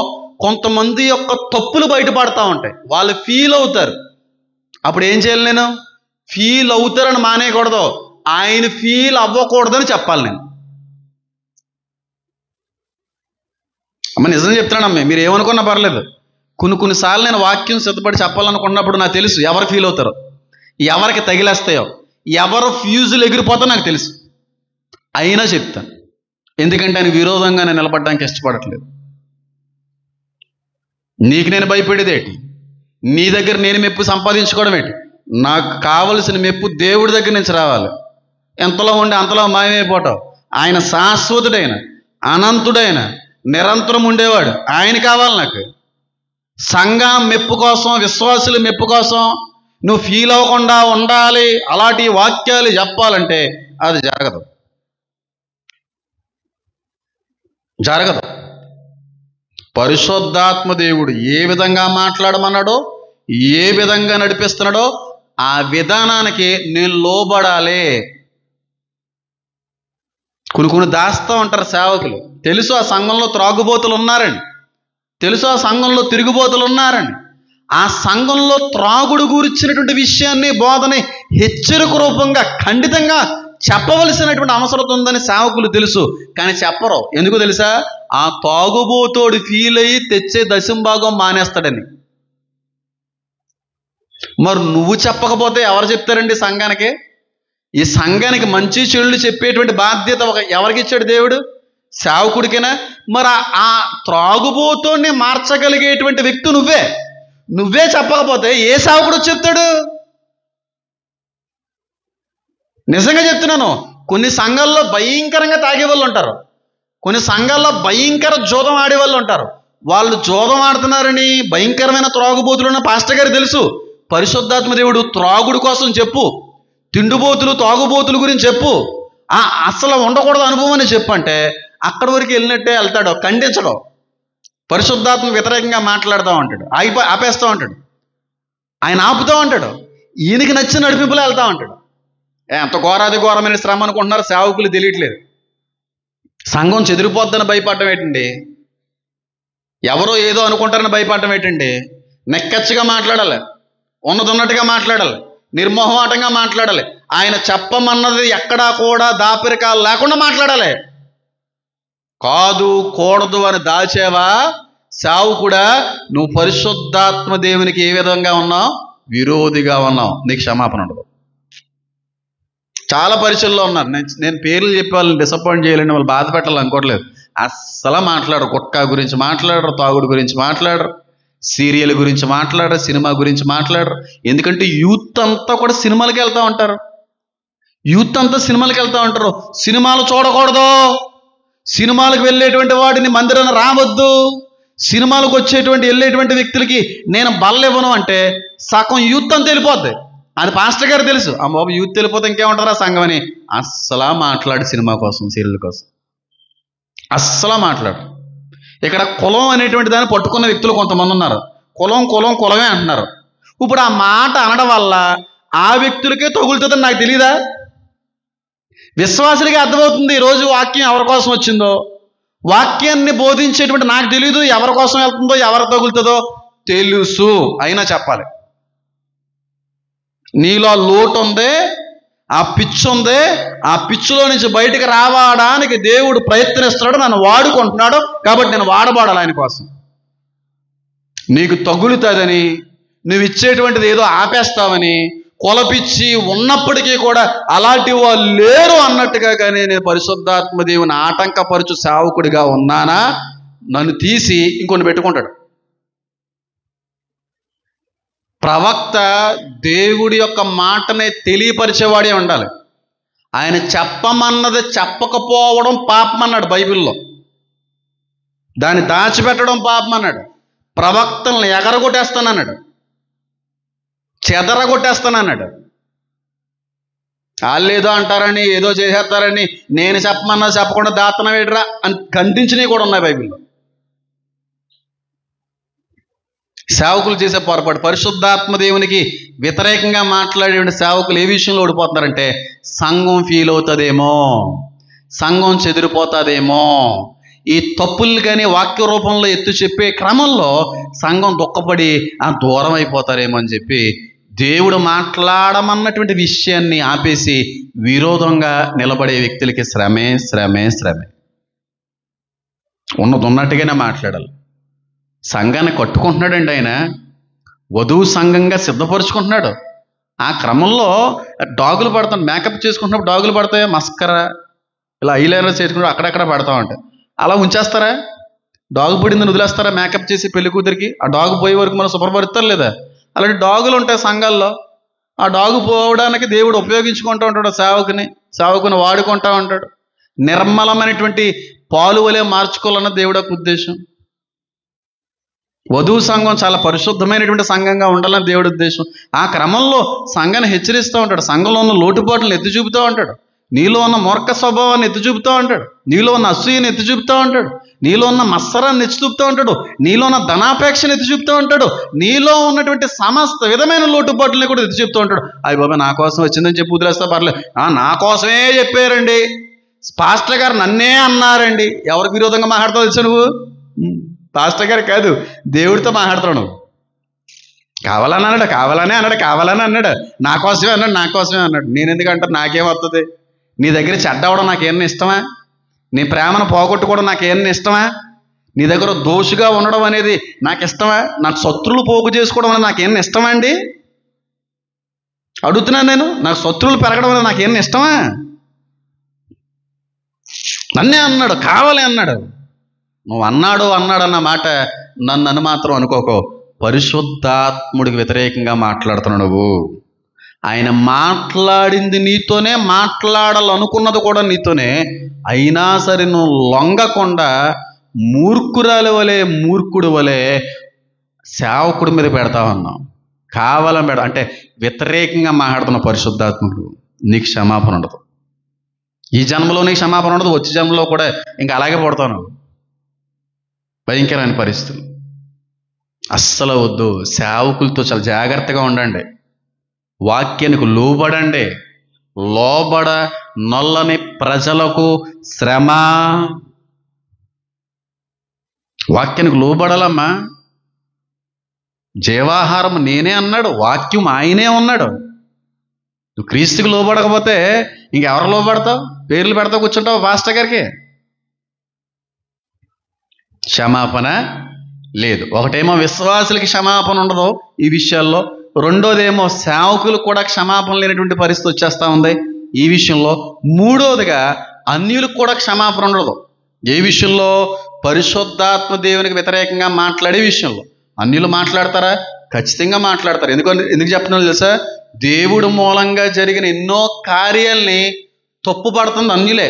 A: కొంతమంది యొక్క తప్పులు బయటపడతా ఉంటాయి. వాళ్ళు ఫీల్ అవుతారు. అప్పుడు ఏం చేయాలి? నేను ఫీల్ అవుతారని మానేయకూడదు, ఆయన ఫీల్ అవ్వకూడదని చెప్పాలి. నేను అమ్మ నిజం చెప్తున్నానమ్మ, మీరు ఏమనుకున్నా పర్లేదు. కొన్నిసార్లు నేను వాక్యం సిద్ధపడి చెప్పాలనుకున్నప్పుడు నాకు తెలుసు ఎవరు ఫీల్ అవుతారో, ఎవరికి తగిలేస్తాయో, ఎవరు ఫ్యూజులు ఎగిరిపోతారో నాకు తెలుసు. అయినా చెప్తాను, ఎందుకంటే ఆయన విరోధంగా నేను నిలబడడానికి ఇష్టపడట్లేదు. నీకు నేను భయపడేదేంటి? నీ దగ్గర నేను మెప్పు సంపాదించుకోవడం ఏంటి? నాకు కావలసిన మెప్పు దేవుడి దగ్గర నుంచి రావాలి. ఎంతలో ఉండి అంతలో మాయమైపోతావు. ఆయన శాశ్వతుడైన, అనంతుడైన, నిరంతరం ఉండేవాడు. ఆయన కావాలి నాకు. సంఘం మెప్పు కోసం, విశ్వాసుల మెప్పు కోసం నువ్వు ఫీల్ అవ్వకుండా ఉండాలి, అలాంటి వాక్యాలు చెప్పాలంటే అది జరగదు. పరిశుద్ధాత్మ దేవుడు ఏ విధంగా మాట్లాడమన్నాడో, ఏ విధంగా నడిపిస్తున్నాడో ఆ విధానానికి నేను లోబడాలి. కొన్ని దాస్తూ ఉంటారు సేవకులు. తెలుసు ఆ సంఘంలో త్రాగుబోతులు ఉన్నారని, తెలుసు ఆ సంఘంలో తిరుగుబోతులు ఉన్నారని. ఆ సంఘంలో త్రాగుడు గురించినటువంటి విషయాన్ని, బోధని హెచ్చరిక రూపంగా ఖండితంగా చెప్పవలసినటువంటి అవసరం ఉందని సేవకులు తెలుసు, కానీ చెప్పరు. ఎందుకు తెలుసా? ఆ తాగుబోతోడు ఫీల్ అయ్యి తెచ్చే దశంభాగం మానేస్తాడని. మరి నువ్వు చెప్పకపోతే ఎవరు చెప్తారండి సంఘానికి? ఈ సంఘానికి మంచి చెడులు చెప్పేటువంటి బాధ్యత ఎవరికి ఇచ్చాడు దేవుడు? సేవకుడికైనా. మరి ఆ త్రాగుబోతోని మార్చగలిగేటువంటి వ్యక్తి నువ్వే చెప్పకపోతే ఏ సేవకుడు చెప్తాడు? నిజంగా చెప్తున్నాను, కొన్ని సంఘాల్లో భయంకరంగా తాగే వాళ్ళు ఉంటారు, కొన్ని సంఘాల్లో భయంకర జోదం ఆడే వాళ్ళు ఉంటారు. వాళ్ళు జోదం ఆడుతున్నారని భయంకరమైన త్రాగుబోతులున్న పాస్టర్ గారికి తెలుసు. పరిశుద్ధాత్మ దేవుడు త్రాగుడు కోసం చెప్పు, తిండిబోతులు తాగుబోతుల గురించి చెప్పు, అసలు ఉండకూడదు అనుభవం అని చెప్పంటే అక్కడి వరకు వెళ్ళినట్టే వెళ్తాడు, ఖండించడం. పరిశుద్ధాత్మ వ్యతిరేకంగా మాట్లాడుతూ ఉంటాడు, ఆపేస్తూ ఉంటాడు, ఆయన ఆపుతూ ఉంటాడు, ఈయనకి నచ్చిన నడిపింపులో వెళ్తూ ఉంటాడు. ఎంత ఘోరాది ఘోరమైన శ్రమ అనుకుంటున్నారు సేవకులు, తెలియట్లేదు. సంఘం చెదిరిపోద్దని భయపడటం ఏంటండి? ఎవరో ఏదో అనుకుంటారని భయపడటం ఏంటండి? నెక్కచ్చిగా మాట్లాడాలి, ఉన్నట్టుగా మాట్లాడాలి, నిర్మోహమాటంగా మాట్లాడాలి. ఆయన చెప్పమన్నది ఎక్కడా కూడా దాపరికాలు లేకుండా మాట్లాడాలి. కాదు కూడదు అని దాచేవా సేవకుడా, నువ్వు పరిశుద్ధాత్మ దేవునికి ఏ విధంగా ఉన్నావు? విరోధిగా ఉన్నావు. నీకు క్షమాపణ ఉండదు. చాలా పరిచయంలో ఉన్నారు. నేను పేర్లు చెప్పి వాళ్ళని డిసప్పాయింట్ చేయాలని, వాళ్ళు బాధ పెట్టాలనుకోవట్లేదు. అస్సలు మాట్లాడరు. గుట్కా గురించి మాట్లాడరు, తాగుడు గురించి మాట్లాడరు, సీరియల్ గురించి మాట్లాడరు, సినిమా గురించి మాట్లాడరు. ఎందుకంటే యూత్ అంతా కూడా సినిమాలకు వెళ్తూ ఉంటారు. సినిమాలు చూడకూడదు, సినిమాలకు వెళ్ళేటువంటి వాడిని మందిరాన్ని రావద్దు, సినిమాలకు వెళ్ళేటువంటి వ్యక్తులకి నేను బల్ల అంటే సగం యూత్ అంతా వెళ్ళిపోద్ది. అది పాస్టర్ గారు తెలుసు. ఆ బాబు యూత్ వెళ్ళిపోతే ఇంకేముంటారా సంఘం అని. అస్సలా మాట్లాడు, సినిమా కోసం, సీరియల్ కోసం అస్సలా మాట్లాడు. ఇక్కడ కులం అనేటువంటి దాన్ని పట్టుకున్న వ్యక్తులు కొంతమంది ఉన్నారు. కులమే అంటున్నారు. ఇప్పుడు ఆ మాట అనడం వల్ల ఆ వ్యక్తులకే తగులుతుందని నాకు తెలీదా? విశ్వాసులకి అర్థమవుతుంది ఈరోజు వాక్యం ఎవరి కోసం వచ్చిందో. వాక్యాన్ని బోధించేటువంటి నాకు తెలీదు ఎవరి కోసం వెళ్తుందో, ఎవరు తగులుతుందో తెలుసు. అయినా చెప్పాలి. నీలో లోటు ఉంది, ఆ పిచ్చి ఉంది, ఆ పిచ్చిలో నుంచి బయటకు రావడానికి దేవుడు ప్రయత్నిస్తున్నాడు, నన్ను వాడుకుంటున్నాడు, కాబట్టి నేను వాడబడాలి ఆయన కోసం. నీకు తగులుతుందని, నువ్వు ఇచ్చేటువంటిది ఏదో ఆపేస్తావని, కొలపిచ్చి ఉన్నప్పటికీ కూడా అలాంటి వాళ్ళు లేరు అన్నట్టుగా కానీ నేను పరిశుద్ధాత్మ దేవుని ఆటంకపరచు సేవకుడిగా ఉన్నానా, నన్ను తీసి ఇంకొన్ని పెట్టుకుంటాడు. ప్రవక్త దేవుడి యొక్క మాటనే తెలియపరిచేవాడే ఉండాలి. ఆయన చెప్పమన్నది చెప్పకపోవడం పాపం అన్నాడు బైబిల్లో. దాన్ని దాచిపెట్టడం పాపం అన్నాడు. ప్రవక్తలను ఎగరగొట్టేస్తానన్నాడు, చెదరగొట్టేస్తానన్నాడు. వాళ్ళు ఏదో అంటారని, ఏదో చేసేస్తారని, నేను చెప్పమన్నది చెప్పకుండా దాతన వేడరా అని ఖండించినవి కూడా ఉన్నాయి బైబిల్లో. సేవకులు చేసే పొరపాటు, పరిశుద్ధాత్మ దేవునికి వ్యతిరేకంగా మాట్లాడే సేవకులు ఏ విషయంలో ఓడిపోతున్నారంటే, సంఘం ఫీల్ అవుతుందేమో, సంఘం చెదిరిపోతుందేమో, ఈ తప్పులు కానీ వాక్య రూపంలో ఎత్తు చెప్పే క్రమంలో సంఘం దుఃఖపడి దూరం అయిపోతారేమో అని చెప్పి దేవుడు మాట్లాడమన్నటువంటి విషయాన్ని ఆపేసి విరోధంగా నిలబడే వ్యక్తులకి శ్రమే. ఉన్నది ఉన్నట్టుగానే మాట్లాడాలి. సంఘాన్ని కట్టుకుంటున్నాడండి ఆయన, వధువు సంఘంగా సిద్ధపరుచుకుంటున్నాడు. ఆ క్రమంలో డాగులు పడతాను, మేకప్ చేసుకుంటున్నప్పుడు డాగులు పడతాయి, మస్కరా ఇలా ఐలైనర్ చేసుకుంటూ అక్కడక్కడ పడతా ఉంటాయి. అలా ఉంచేస్తారా? డాగు పడిందని వదిలేస్తారా మేకప్ చేసి పెళ్లి కూతురికి? ఆ డాగు పోయే వరకు మనం శుభ్రపరుస్తారు లేదా? అలాంటి డాగులు ఉంటాయి సంఘాల్లో. ఆ డాగు పోవడానికి దేవుడు ఉపయోగించుకుంటూ ఉంటాడు, సేవకుని వాడుకుంటూ ఉంటాడు. నిర్మలమైనటువంటి పాలు వలె మార్చుకోవాలన్న దేవుడు యొక్క ఉద్దేశం. వధువు సంఘం చాలా పరిశుద్ధమైనటువంటి సంఘంగా ఉండాలని దేవుడి ఉద్దేశం. ఆ క్రమంలో సంఘాన్ని హెచ్చరిస్తూ ఉంటాడు, సంఘంలో ఉన్న లోటుపాట్లను ఎత్తి చూపుతూ ఉంటాడు, నీలో ఉన్న మూర్ఖ స్వభావాన్ని ఎత్తి చూపుతూ ఉంటాడు, నీలో ఉన్న అసూయని ఎత్తి చూపుతూ ఉంటాడు, నీలో ఉన్న మత్సరాన్ని ఎత్తి చూపుతూ ఉంటాడు, నీలో ఉన్న ధనాపేక్షను ఎత్తి చూపుతూ ఉంటాడు, నీలో ఉన్నటువంటి సమస్త విధమైన లోటుపాట్లని కూడా ఎత్తి చూపుతూ ఉంటాడు. అయ్య బాబా నా కోసం వచ్చిందని చెప్పి వదిలేస్తా, పర్లేదు, నా కోసమే చెప్పారండి, పాస్టర్ గారు నన్నే అన్నారండి. ఎవరికి విరోధంగా మాట్లాడతావు తెలుసా నువ్వు? పాస్టర్ గారు కాదు, దేవుడితో మాట్లాడుతున్నావు నువ్వు. కావాలని అన్నాడు, నా కోసమే అన్నాడు. నేను ఎందుకంటారు? నాకేం వస్తుంది? నీ దగ్గర చెడ్డ అవడం నాకేమన్నా ఇష్టమా? నీ ప్రేమను పోగొట్టుకోవడం నాకేమన్నా ఇష్టమా? నీ దగ్గర దోషిగా ఉండడం అనేది నాకు ఇష్టమా? నాకు శత్రువులు పోగు చేసుకోవడం అనేది నాకేమన్నా ఇష్టమా అండి? అడుగుతున్నాను నేను. నాకు శత్రువులు పెరగడం అనేది నాకేమన్నా ఇష్టమా? నన్నే అన్నాడు, కావాలి అన్నాడు. నువ్వు అన్నాడు అన్న మాట నన్ను మాత్రం అనుకోకో. పరిశుద్ధాత్ముడికి వ్యతిరేకంగా మాట్లాడుతున్నావు నువ్వు. ఆయన మాట్లాడింది నీతోనే, మాట్లాడాలనుకున్నది కూడా నీతోనే. అయినా సరే నువ్వు లొంగకుండా మూర్ఖుడు వలె సేవకుడి మీద పెడతా ఉన్నావు. కావాలని అంటే వ్యతిరేకంగా మాట్లాడుతున్న పరిశుద్ధాత్ముడు. నీకు క్షమాపణ ఉండదు. ఈ జన్మలో నీకు క్షమాపణ ఉండదు, వచ్చే జన్మలో కూడా ఇంకా అలాగే పడతాను. భయంకరమైన పరిస్థితులు అస్సలు వద్దు. సేవకులతో చాలా జాగ్రత్తగా ఉండండి. వాక్యానికి లోబడండి. లోబడ నొల్లని ప్రజలకు శ్రమ. వాక్యానికి లోబడాలమ్మా. జీవాహారం నేనే అన్నాడు, వాక్యం ఆయనే ఉన్నాడు. నువ్వు క్రీస్తుకి లోబడకపోతే ఇంకెవరు లోబడతావు? పేర్లు పెడతావు, కూర్చుంటావు పాస్టర్ గారికి. క్షమాపణ లేదు. ఒకటేమో విశ్వాసులకి క్షమాపణ ఉండదు ఈ విషయాల్లో, రెండోదేమో సేవకులు కూడా క్షమాపణ లేనటువంటి పరిస్థితి వచ్చేస్తూ ఉంది ఈ విషయంలో, మూడోదిగా అన్యులకు కూడా క్షమాపణ ఉండదు. ఏ విషయంలో? పరిశుద్ధాత్మ దేవునికి వ్యతిరేకంగా మాట్లాడే విషయంలో. అన్యులు మాట్లాడతారా? ఖచ్చితంగా మాట్లాడతారు. ఎందుకు చెప్తున్నాను తెలుసా? దేవుడు మూలంగా జరిగిన ఎన్నో కార్యాలని తప్పుపడుతుంది అన్యులే.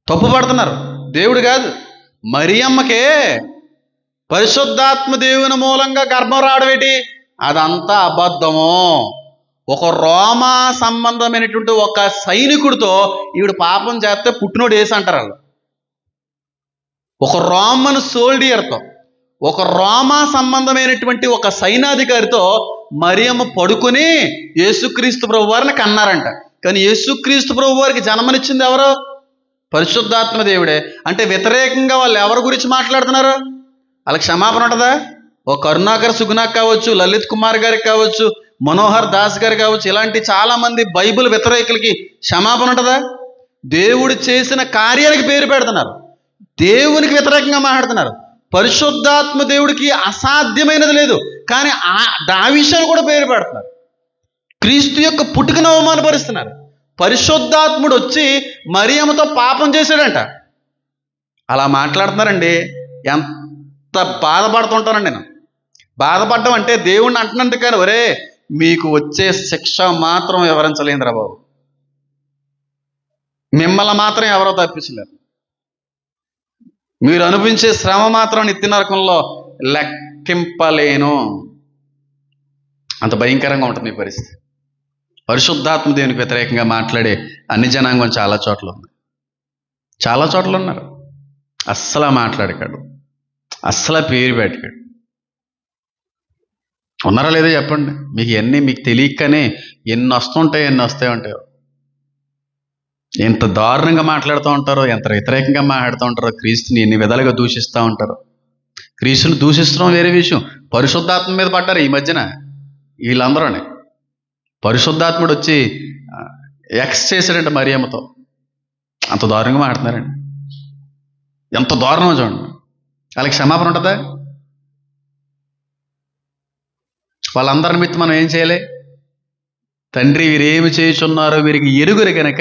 A: తప్పుపడుతున్నారు, దేవుడు కాదు. మరియమ్మకే పరిశుద్ధాత్మ దేవుని మూలంగా గర్భం రావడమేటి? అదంతా అబద్ధము. ఒక రోమా సంబంధమైనటువంటి ఒక సైనికుడితో ఈవిడ పాపం చేస్తే పుట్టినోడు వేసి అంటారు వాళ్ళు. ఒక రోమన్ సోల్డియర్తో, ఒక రోమా సంబంధమైనటువంటి ఒక సైనాధికారితో మరియమ్మ పడుకుని యేసుక్రీస్తు ప్రభు వారిని కన్నారంట. కానీ యేసుక్రీస్తు ప్రభు వారికి జన్మనిచ్చింది ఎవరు? పరిశుద్ధాత్మ దేవుడే. అంటే వ్యతిరేకంగా వాళ్ళు ఎవరి గురించి మాట్లాడుతున్నారు? వాళ్ళకి క్షమాపణ ఉంటుందా? ఓ కరుణాకర్ సుగుణాక్ కావచ్చు, లలిత్ కుమార్ గారికి కావచ్చు, మనోహర్ దాస్ గారు కావచ్చు, ఇలాంటి చాలామంది బైబిల్ వ్యతిరేకులకి క్షమాపణ ఉంటుందా? దేవుడు చేసిన కార్యాలకు పేరు పెడుతున్నారు, దేవునికి వ్యతిరేకంగా మాట్లాడుతున్నారు. పరిశుద్ధాత్మ దేవుడికి అసాధ్యమైనది లేదు, కానీ ఆ విషయాలు కూడా పేరు పెడుతున్నారు. క్రీస్తు యొక్క పుట్టుకను అవమానపరుస్తున్నారు. పరిశుద్ధాత్ముడు వచ్చి మరియమ్మతో పాపం చేశాడంట. అలా మాట్లాడుతున్నారండి. ఎంత బాధపడుతుంటానండి నేను. బాధపడడం అంటే దేవుణ్ణి అంటున్నందుకు కానీ, ఒరే మీకు వచ్చే శిక్ష మాత్రం వివరించలేదురా బాబు, మిమ్మల్ని మాత్రం ఎవరో తప్పించలేరు, మీరు అనుభవించే శ్రమ మాత్రం నిత్య నరకంలో లెక్కింపలేను. అంత భయంకరంగా ఉంటుంది ఈ పరిస్థితి. పరిశుద్ధాత్మ దేవునికి వ్యతిరేకంగా మాట్లాడే అన్ని జనాంగం చాలా చోట్ల ఉంది, చాలా చోట్ల ఉన్నారు. అస్సలు మాట్లాడకాడు, అస్సలు పేరు పెట్టాడు. ఉన్నారా లేదో చెప్పండి. మీకు తెలియకనే ఎన్ని వస్తుంటాయి, ఎన్ని వస్తాయి ఉంటాయో. ఎంత దారుణంగా మాట్లాడుతూ ఉంటారో, ఎంత వ్యతిరేకంగా మాట్లాడుతూ ఉంటారో, క్రీస్తుని ఎన్ని విధాలుగా దూషిస్తూ ఉంటారో. క్రీస్తుని దూషిస్తడం వేరే విషయం, పరిశుద్ధాత్మ మీద పడ్డారు ఈ మధ్యన వీళ్ళందరూనే. పరిశుద్ధాత్ముడు వచ్చి ఎక్స్ చేశాడంటే మరియమ్మతో. అంత దారుణంగా మాట్లాడుతున్నారండి. ఎంత దారుణమో చూడండి. వాళ్ళకి క్షమాపణ ఉంటుందా? వాళ్ళందరి నిమిత్తం మనం ఏం చేయాలి? తండ్రి వీరేమి చేయుచున్నారో వీరికి ఎరుగురు కనుక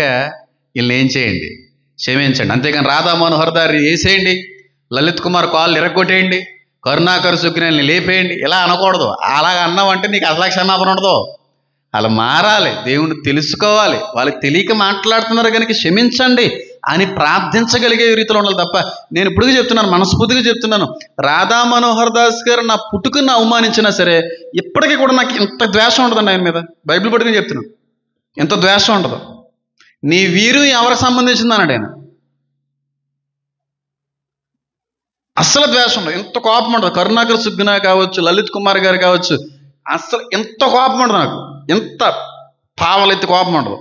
A: వీళ్ళని ఏం చేయండి? క్షమించండి. అంతేకాని రాధా మనోహర్ దారి వేసేయండి, లలిత్ కుమార్ కాళ్ళు ఇరగొట్టేయండి, కరుణాకర్ సుగ్నేల్ని లేపేయండి, ఇలా అనకూడదు. అలాగ అన్నావంటే నీకు అసలు క్షమాపణ ఉండదు. అలా మారాలి, దేవుణ్ణి తెలుసుకోవాలి. వాళ్ళకి తెలియక మాట్లాడుతున్నారు కనుక క్షమించండి అని ప్రార్థించగలిగే రీతిలో ఉండాలి తప్ప, నేను ఇప్పటికీ చెప్తున్నాను, మనస్ఫూర్తిగా చెప్తున్నాను, రాధా మనోహర్ దాస్ గారు నా పుట్టుకుని అవమానించినా సరే ఇప్పటికీ కూడా నాకు ఇంత ద్వేషం ఉండదండి ఆయన మీద. బైబిల్ పట్టుకుని చెప్తున్నాను, ఎంత ద్వేషం ఉండదు. నీ వీరు ఎవరికి సంబంధించింది అన్నాడు ఆయన. అస్సలు ద్వేషం ఉండదు, ఎంత కోపం ఉండదు. కరుణాకర్ సుగ్నా కావచ్చు, లలిత్ కుమార్ గారు కావచ్చు, అస్సలు ఎంత కోపం ఉండదు నాకు, ఎంత పావలెత్తి కోపం ఉండదు.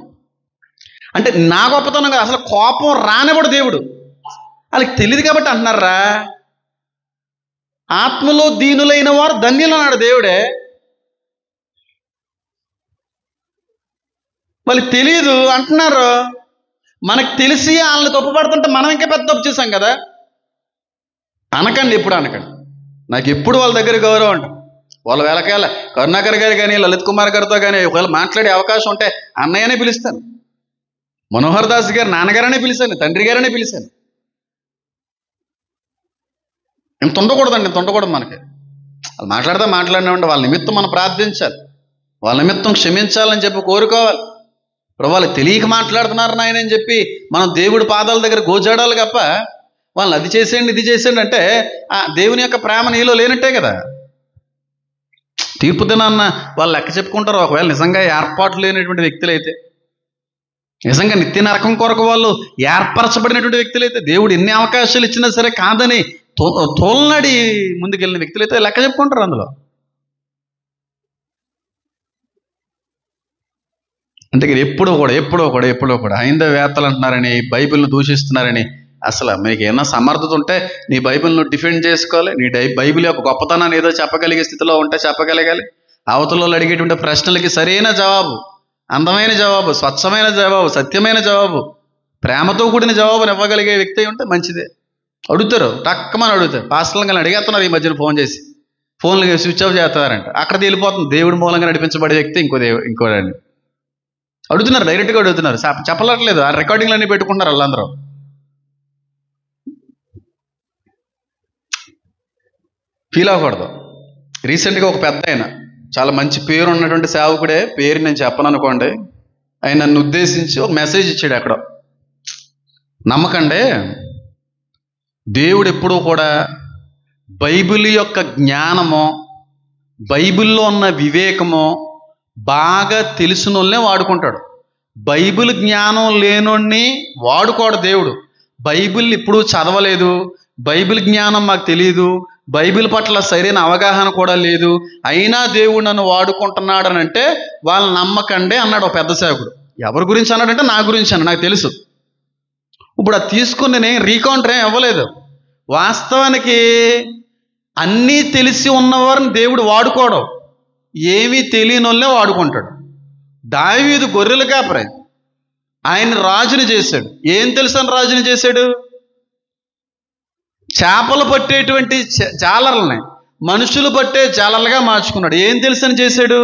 A: అంటే నా గొప్పతనం కాదు, అసలు కోపం రానివాడు దేవుడు. వాళ్ళకి తెలియదు కాబట్టి అంటున్నారా, ఆత్మలో దీనులైన వారు ధన్యులు అన్నాడు దేవుడే. వాళ్ళకి తెలియదు అంటున్నారు. మనకు తెలిసి వాళ్ళని తప్పుపడుతుంటే మనం ఇంకా పెద్ద తప్పు చేశాం కదా. అనకండి, ఎప్పుడు అనకండి. నాకు ఎప్పుడు వాళ్ళ దగ్గర గౌరవం అంట. వాళ్ళ వేళకాల కరుణాకర్ గారు కానీ లలిత్ కుమార్ గారితో కానీ ఒకవేళ మాట్లాడే అవకాశం ఉంటే అన్నయ్యనే పిలుస్తాను, మనోహర్ దాస్ గారు నాన్నగారనే పిలిచాను, తండ్రి గారనే పిలిచాను. ఇంత ఉండకూడదండి, ఇంత ఉండకూడదు మనకి. వాళ్ళు మాట్లాడినామంటే వాళ్ళ నిమిత్తం మనం ప్రార్థించాలి, వాళ్ళ నిమిత్తం క్షమించాలని చెప్పి కోరుకోవాలి. ఇప్పుడు వాళ్ళకి తెలియక మాట్లాడుతున్నారు నాయనని చెప్పి మనం దేవుడి పాదాల దగ్గర గోజాడాలి తప్ప వాళ్ళని అది చేసేయండి ఇది చేసేయండి అంటే ఆ దేవుని యొక్క ప్రేమ నీలో లేనట్టే కదా. తీర్పు దినాన్న వాళ్ళు లెక్క చెప్పుకుంటారు. ఒకవేళ నిజంగా ఏర్పాటు లేనటువంటి వ్యక్తులైతే, నిజంగా నిత్య నరకం కొరకు వాళ్ళు ఏర్పరచబడినటువంటి వ్యక్తులైతే, దేవుడు ఎన్ని అవకాశాలు ఇచ్చినా సరే కాదని తోలనాడి ముందుకెళ్ళిన వ్యక్తులైతే లెక్క చెప్పుకుంటారు అందులో. అందుకని ఎప్పుడో కూడా హైందవేత్తలు అంటున్నారని, బైబిల్ను దూషిస్తున్నారని, అసలు మీకు ఏమన్నా సమర్థత ఉంటే నీ బైబిల్ను డిఫెండ్ చేసుకోవాలి. నీ బైబిల్ యొక్క గొప్పతనాన్ని ఏదో చెప్పగలిగే స్థితిలో ఉంటే చెప్పగలగాలి. అవతలలో అడిగేటువంటి ప్రశ్నలకి సరైన జవాబు అందమైన జవాబు, స్వచ్ఛమైన జవాబు, సత్యమైన జవాబు, ప్రేమతో కూడిన జవాబుని ఇవ్వగలిగే వ్యక్తి ఉంటే మంచిదే. అడుగుతారు, టక్కమని అడుగుతారు. పాస్టర్లను అడిగేస్తున్నారు ఈ మధ్యన ఫోన్ చేసి, ఫోన్లు స్విచ్ ఆఫ్ చేస్తారంట. అక్కడ వెళ్ళిపోతుంది. దేవుడి మూలంగా నడిపించబడే వ్యక్తి ఇంకోడండి అడుగుతున్నారు, డైరెక్ట్గా అడుగుతున్నారు. చెప్పలట్లేదు, ఆ రికార్డింగ్లు అన్నీ పెట్టుకుంటున్నారు వాళ్ళందరూ. ఫీల్ అవ్వకూడదు. రీసెంట్గా ఒక పెద్ద ఆయన, చాలా మంచి పేరు ఉన్నటువంటి సేవకుడే, పేరు నేను చెప్పను అనుకోండి, ఆయన నన్ను ఉద్దేశించి ఒక మెసేజ్ ఇచ్చాడు. అక్కడ నమ్మకండి, దేవుడు ఎప్పుడూ కూడా బైబిల్ యొక్క జ్ఞానము, బైబిల్లో ఉన్న వివేకము బాగా తెలిసిన వాళ్ళనే వాడుకుంటాడు. బైబిల్ జ్ఞానం లేనోడిని వాడుకోడు దేవుడు. బైబిల్ ఇప్పుడు చదవలేదు, బైబిల్ జ్ఞానం మాకు తెలియదు, బైబిల్ పట్ల సరైన అవగాహన కూడా లేదు, అయినా దేవుడు నన్ను వాడుకుంటున్నాడు అని అంటే వాళ్ళు నమ్మకండి అన్నాడు ఒక పెద్ద సేవకుడు. ఎవరి గురించి అన్నాడంటే నా గురించి అన్నాడు, నాకు తెలుసు. ఇప్పుడు అది తీసుకుని నేను రీకౌంటర్ ఏం ఇవ్వలేదు. వాస్తవానికి అన్నీ తెలిసి ఉన్నవారిని దేవుడు వాడుకోవడం, ఏమీ తెలియని వాళ్ళే వాడుకుంటాడు. దావీదు గొర్రెల కాపరి, ఆయన రాజుని చేశాడు. ఏం తెలుసని రాజుని చేశాడు? చేపలు పట్టేటువంటి జాలర్లని మనుషులు పట్టే జాలర్లుగా మార్చుకున్నాడు. ఏం తెలుసని చేశాడు?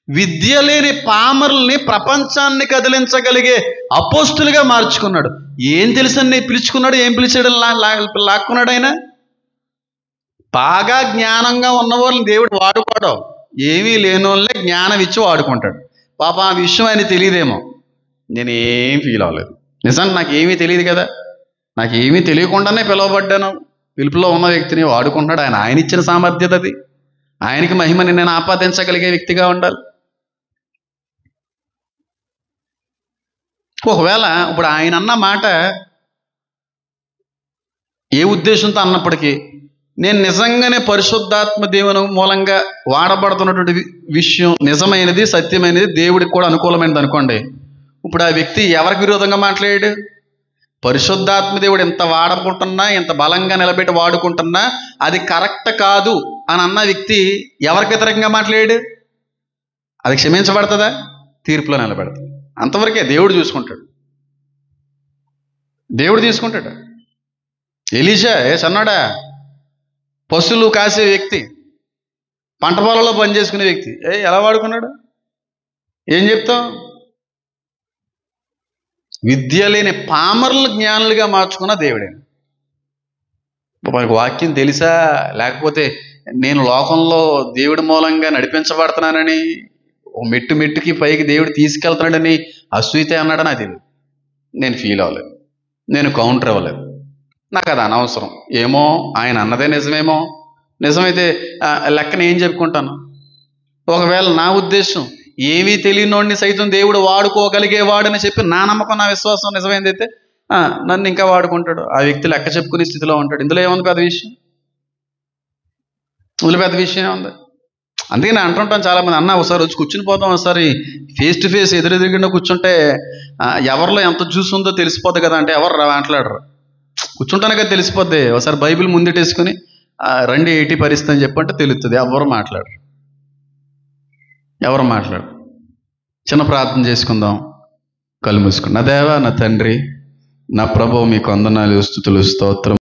A: విద్య లేని పామరుల్ని ప్రపంచాన్ని కదిలించగలిగే అపోస్తులుగా మార్చుకున్నాడు. ఏం తెలుసని పిలుచుకున్నాడు? ఏం పిలిచాడు? లాక్కున్నాడు. ఆయన బాగా జ్ఞానంగా ఉన్న వాళ్ళని దేవుడు వాడుకోవడం, ఏమీ లేని వాళ్ళే జ్ఞానం ఇచ్చి వాడుకుంటాడు. పాప ఆ విషయం ఆయన తెలియదేమో. నేను ఏం ఫీల్ అవ్వలేదు. నిజానికి నాకు ఏమీ తెలియదు కదా, నాకు ఏమీ తెలియకుండానే పిలువబడ్డాను. పిలుపులో ఉన్న వ్యక్తిని వాడుకుంటున్నాడు ఆయన. ఆయన ఇచ్చిన సామర్థ్యత అది. ఆయనకి మహిమని నేను ఆపాదించగలిగే వ్యక్తిగా ఉండాలి. ఒకవేళ ఇప్పుడు ఆయన అన్న మాట ఏ ఉద్దేశంతో అన్నప్పటికీ, నేను నిజంగానే పరిశుద్ధాత్మ దేవుని మూలంగా వాడబడుతున్నటువంటి విషయం నిజమైనది, సత్యమైనది, దేవుడికి కూడా అనుకూలమైనది అనుకోండి, ఇప్పుడు ఆ వ్యక్తి ఎవరికి విరోధంగా మాట్లాడాడు? పరిశుద్ధాత్మ దేవుడు ఎంత వాడుకుంటున్నా, ఎంత బలంగా నిలబెట్టి వాడుకుంటున్నా అది కరెక్ట్ కాదు అని అన్న వ్యక్తి ఎవరికి వ్యతిరేకంగా మాట్లాడాడు? అది క్షమించబడుతుందా? తీర్పులో నిలబెడతాడు. అంతవరకే దేవుడు చూసుకుంటాడు, దేవుడు తీసుకుంటాడు. ఎలీషా సన్నాడా, పశువులు కాసే వ్యక్తి, పంట పొలంలో పనిచేసుకునే వ్యక్తి, ఎలా వాడుకున్నాడు? ఏం చెప్తాం? విద్య లేని పామరులు జ్ఞానులుగా మార్చుకున్న దేవుడే. మనకు వాక్యం తెలుసా, లేకపోతే నేను లోకంలో దేవుడి మూలంగా నడిపించబడుతున్నానని, మెట్టు మెట్టుకి పైకి దేవుడు తీసుకెళ్తున్నాడని అసూయితే అన్నాడు. నాకు తెలియదు, నేను ఫీల్ అవ్వలేదు, నేను కౌంటర్ ఇవ్వలేదు. నాకు అది అనవసరం. ఏమో ఆయన అన్నదే నిజమేమో, నిజమైతే లెక్కన ఏం చెప్పుకుంటాను. ఒకవేళ నా ఉద్దేశం ఏమీ తెలియనోడిని సైతం దేవుడు వాడుకోగలిగేవాడని చెప్పి నా నమ్మకం, నా విశ్వాసం నిజమైందైతే నన్ను ఇంకా వాడుకుంటాడు. ఆ వ్యక్తి లెక్క చెప్పుకునే స్థితిలో ఉంటాడు. ఇందులో ఏముంది పెద్ద విషయం? ఇందులో పెద్ద విషయం ఉంది. అందుకే నేను అంటుంటాను చాలామంది, అన్న ఒకసారి వచ్చి కూర్చుని పోతాం, ఒకసారి ఫేస్ టు ఫేస్ ఎదురెదురుగా కూర్చుంటే ఎవరిలో ఎంత జ్యూస్ ఉందో తెలిసిపోద్ది కదా అంటే ఎవరు మాట్లాడరు. కూర్చుంటానే కదా తెలిసిపోద్ది. ఒకసారి బైబిల్ ముందుటేసుకుని రండి ఏటి పరిస్థితి అని చెప్పంటే తెలుస్తుంది. ఎవరు మాట్లాడరు. చిన్న ప్రార్థన చేసుకుందాం, కళ్ళు మూసుకుని. నా దేవా, నా తండ్రి, నా ప్రభువు, మీకు వందనాలు, స్తుతులు, స్తోత్రం.